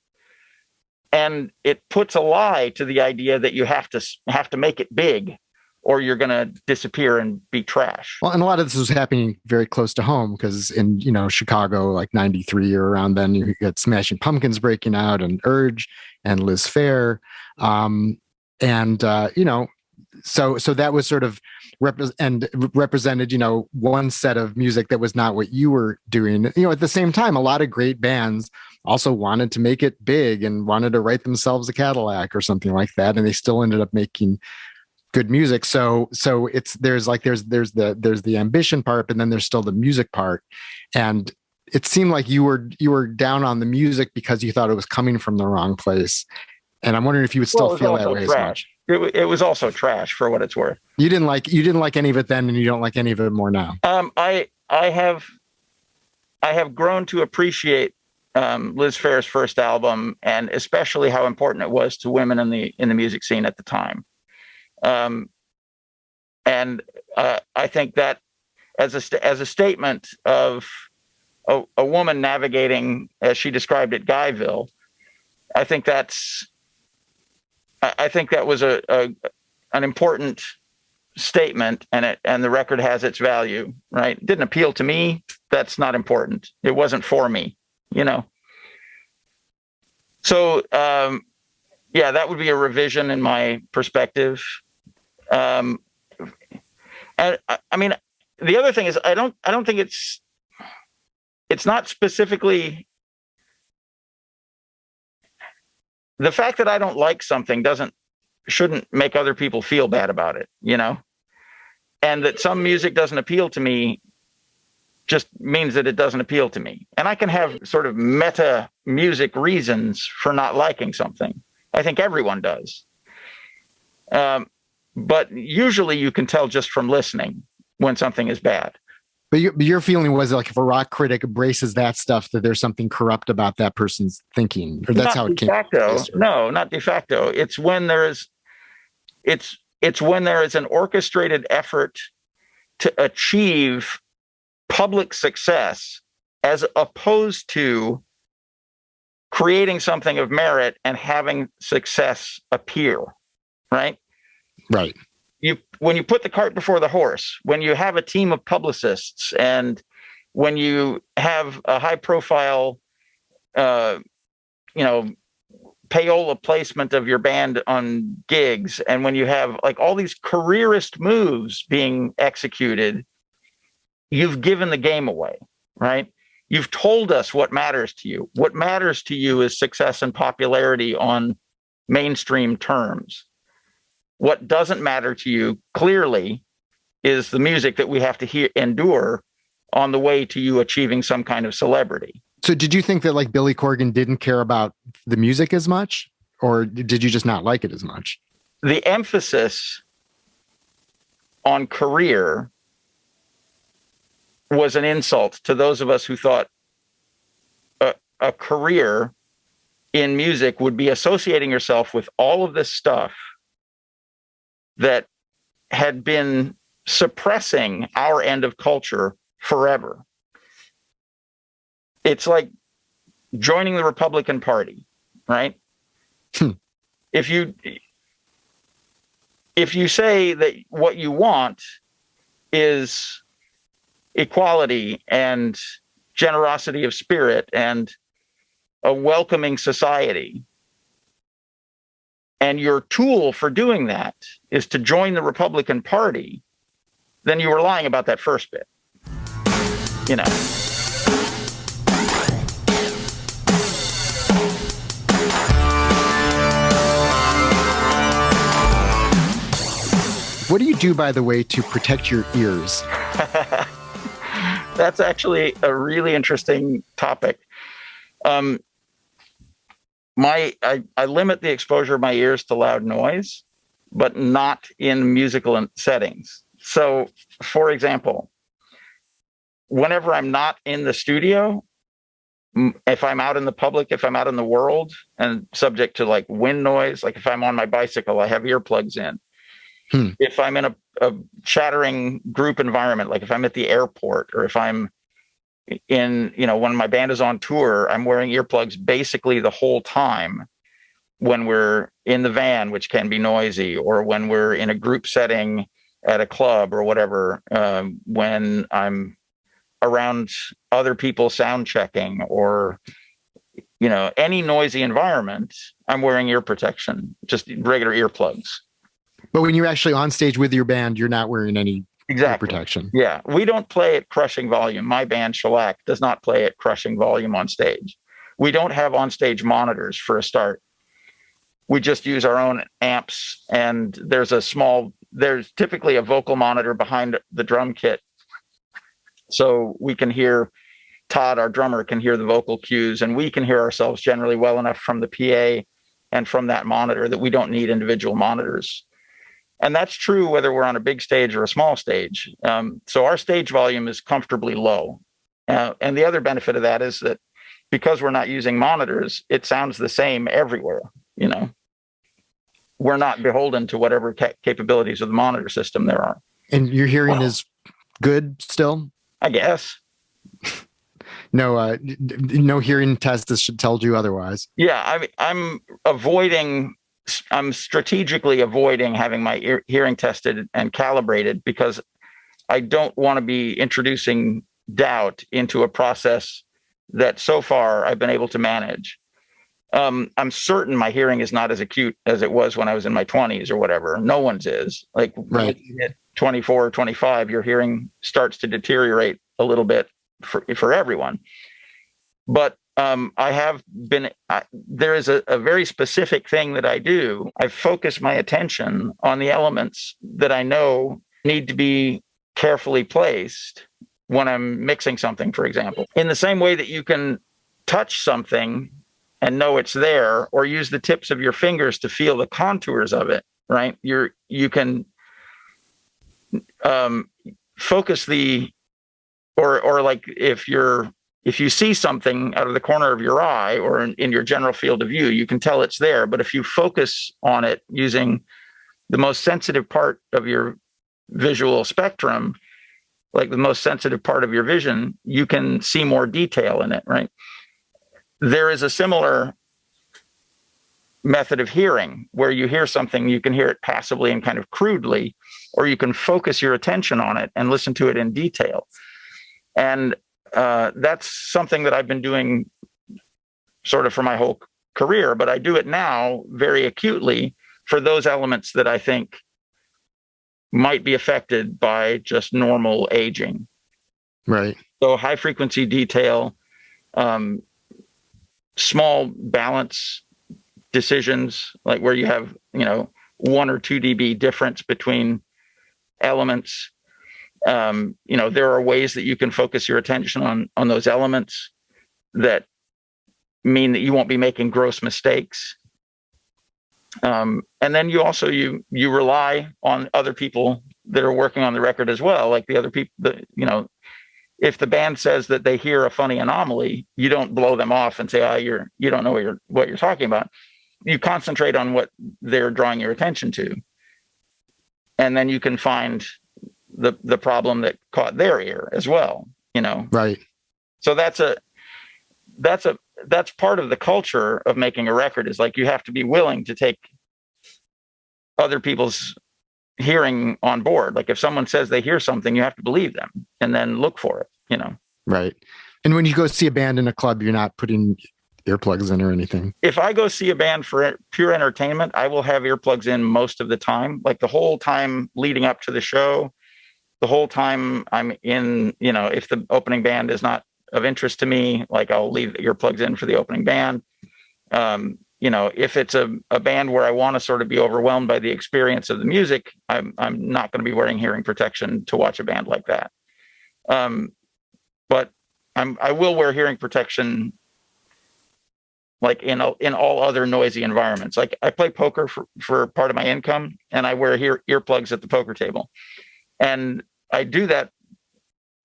And it puts a lie to the idea that you have to make it big or you're going to disappear and be trash. Well, and a lot of this was happening very close to home because in, Chicago, like 93 or around then, you got Smashing Pumpkins breaking out and Urge and Liz Phair. So that was sort of represented, one set of music that was not what you were doing. At the same time, a lot of great bands also wanted to make it big and wanted to write themselves a Cadillac or something like that. And they still ended up making good music. So there's the ambition part, but then there's still the music part. And it seemed like you were down on the music because you thought it was coming from the wrong place. And I'm wondering if you would still feel that way trash. As much. It was also trash for what it's worth. You didn't like any of it then, and you don't like any of it more now. I have grown to appreciate Liz Phair's first album, and especially how important it was to women in the music scene at the time. And I think that as a statement of a woman navigating, as she described it, Guyville, I think that was an important statement, and the record has its value, right? It didn't appeal to me. That's not important. It wasn't for me, So, that would be a revision in my perspective. And I mean, the other thing is, I don't think it's not specifically the fact that I don't like something shouldn't make other people feel bad about it, and that some music doesn't appeal to me just means that it doesn't appeal to me. And I can have sort of meta music reasons for not liking something. I think everyone does. But usually you can tell just from listening when something is bad. But your feeling was like if a rock critic embraces that stuff, that there's something corrupt about that person's thinking, or that's how it came. No, not de facto. It's when there is an orchestrated effort to achieve public success as opposed to creating something of merit and having success appear, right? Right. When you put the cart before the horse, when you have a team of publicists, and when you have a high profile, payola placement of your band on gigs, and when you have like all these careerist moves being executed, you've given the game away, right? You've told us what matters to you. What matters to you is success and popularity on mainstream terms. What doesn't matter to you, clearly, is the music that we have to endure on the way to you achieving some kind of celebrity. So did you think that like Billy Corgan didn't care about the music as much, or did you just not like it as much? The emphasis on career was an insult to those of us who thought a career in music would be associating yourself with all of this stuff that had been suppressing our end of culture forever. It's like joining the Republican Party, right? If you say that what you want is equality and generosity of spirit and a welcoming society, and your tool for doing that is to join the Republican Party, then you were lying about that first bit. You know. What do you do, by the way, to protect your ears? That's actually a really interesting topic. I limit the exposure of my ears to loud noise, but not in musical settings. So, for example, whenever I'm not in the studio, if I'm out in the public, if I'm out in the world and subject to like wind noise, like if I'm on my bicycle, I have earplugs in. If I'm in a chattering group environment, like if I'm at the airport or if I'm in, when my band is on tour, I'm wearing earplugs basically the whole time when we're in the van, which can be noisy, or when we're in a group setting at a club or whatever, when I'm around other people sound checking or, any noisy environment, I'm wearing ear protection, just regular earplugs. But when you're actually on stage with your band, you're not wearing any ear protection. Yeah. We don't play at crushing volume. My band, Shellac, does not play at crushing volume on stage. We don't have on-stage monitors for a start. We just use our own amps, and there's typically a vocal monitor behind the drum kit. So we can hear, Todd, our drummer, can hear the vocal cues, and we can hear ourselves generally well enough from the PA and from that monitor that we don't need individual monitors. And that's true whether we're on a big stage or a small stage. So our stage volume is comfortably low. And the other benefit of that is that because we're not using monitors, it sounds the same everywhere. We're not beholden to whatever capabilities of the monitor system there are. And your hearing is good still? I guess. No hearing test that should tell you otherwise. Yeah, I'm strategically avoiding having my hearing tested and calibrated because I don't want to be introducing doubt into a process that so far I've been able to manage. I'm certain my hearing is not as acute as it was when I was in my 20s or whatever. No one's is. Like right. When you hit 24 or 25, your hearing starts to deteriorate a little bit for everyone. But there is a very specific thing that I do. I focus my attention on the elements that I know need to be carefully placed when I'm mixing something, for example. In the same way that you can touch something and know it's there, or use the tips of your fingers to feel the contours of it, right? You can focus or like if you see something out of the corner of your eye or in your general field of view, you can tell it's there. But if you focus on it using the most sensitive part of your visual spectrum, like the most sensitive part of your vision, you can see more detail in it, right? There is a similar method of hearing where you hear something, you can hear it passively and kind of crudely, or you can focus your attention on it and listen to it in detail. And that's something that I've been doing sort of for my whole career, but I do it now very acutely for those elements that I think might be affected by just normal aging. Right. So high frequency detail, small balance decisions, like where you have, 1 or 2 dB difference between elements, There are ways that you can focus your attention on those elements that mean that you won't be making gross mistakes. And then you also you rely on other people that are working on the record as well, like the other people that, if the band says that they hear a funny anomaly, you don't blow them off and say, you don't know what you're talking about. You concentrate on what they're drawing your attention to. And then you can find the problem that caught their ear as well, Right. So that's part of the culture of making a record, is like, you have to be willing to take other people's hearing on board. Like, if someone says they hear something, you have to believe them and then look for it, Right. And when you go see a band in a club, you're not putting earplugs in or anything. If I go see a band for pure entertainment, I will have earplugs in most of the time, like the whole time leading up to the show, the whole time I'm in, if the opening band is not of interest to me, like, I'll leave the earplugs in for the opening band. If it's a band where I want to sort of be overwhelmed by the experience of the music, I'm not going to be wearing hearing protection to watch a band like that. But I will wear hearing protection, like in all other noisy environments. Like, I play poker for part of my income, and I wear earplugs at the poker table. And I do that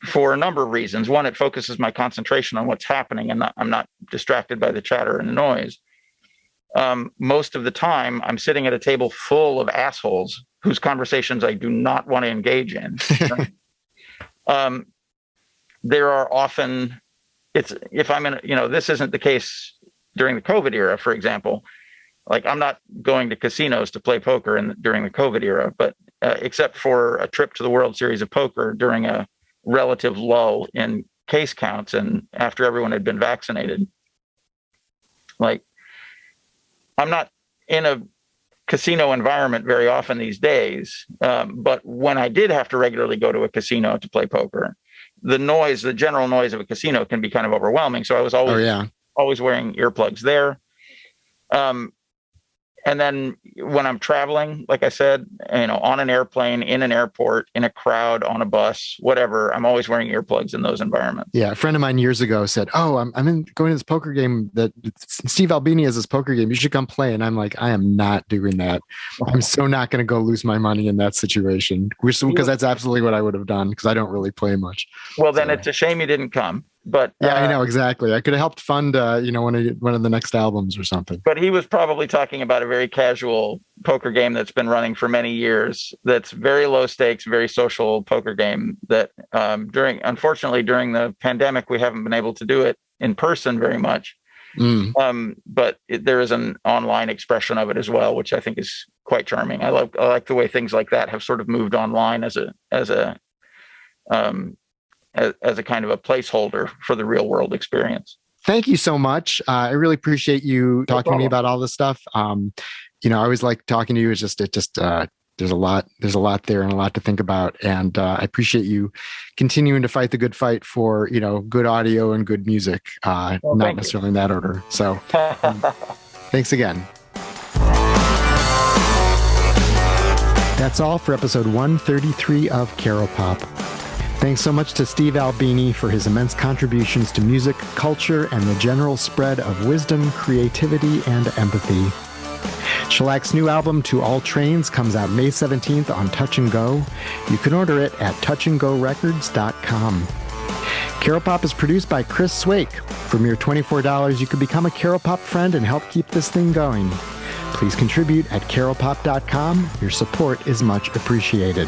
for a number of reasons. One, it focuses my concentration on what's happening, and I'm not distracted by the chatter and the noise. Most of the time, I'm sitting at a table full of assholes whose conversations I do not want to engage in. There are often, if I'm in, this isn't the case during the COVID era, for example. Like, I'm not going to casinos to play poker during the COVID era, but except for a trip to the World Series of Poker during a relative lull in case counts and after everyone had been vaccinated. Like, I'm not in a casino environment very often these days, but when I did have to regularly go to a casino to play poker, the general noise of a casino can be kind of overwhelming. So I was always wearing earplugs there. And then when I'm traveling, like I said, on an airplane, in an airport, in a crowd, on a bus, whatever, I'm always wearing earplugs in those environments. Yeah. A friend of mine years ago said, I'm going to this poker game that Steve Albini has this poker game. You should come play. And I'm like, I am not doing that. I'm so not going to go lose my money in that situation, because that's absolutely what I would have done, because I don't really play much. Well, then it's a shame you didn't come. But yeah, I know, exactly. I could have helped fund, one of the next albums or something. But he was probably talking about a very casual poker game that's been running for many years. That's very low stakes, very social poker game that unfortunately during the pandemic, we haven't been able to do it in person very much. But there is an online expression of it as well, which I think is quite charming. I like the way things like that have sort of moved online as a kind of a placeholder for the real world experience. Thank you so much. I really appreciate you talking to me about all this stuff. I always like talking to you. It's just there's a lot there and a lot to think about. And I appreciate you continuing to fight the good fight for, good audio and good music, not necessarily in that order. So thanks again. That's all for episode 133 of Caropop. Thanks so much to Steve Albini for his immense contributions to music, culture, and the general spread of wisdom, creativity, and empathy. Shellac's new album, To All Trains, comes out May 17th on Touch and Go. You can order it at touchandgorecords.com. Caropop is produced by Chris Swake. For mere $24, you can become a Caropop friend and help keep this thing going. Please contribute at caropop.com. Your support is much appreciated.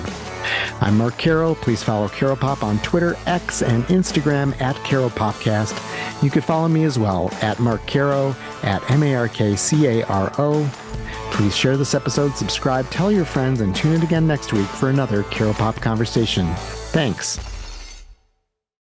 I'm Mark Caro. Please follow Caropop on Twitter, X, and Instagram at CaroPopcast. You can follow me as well at Mark Caro, at MarkCaro. Please share this episode, subscribe, tell your friends, and tune in again next week for another Caropop conversation. Thanks.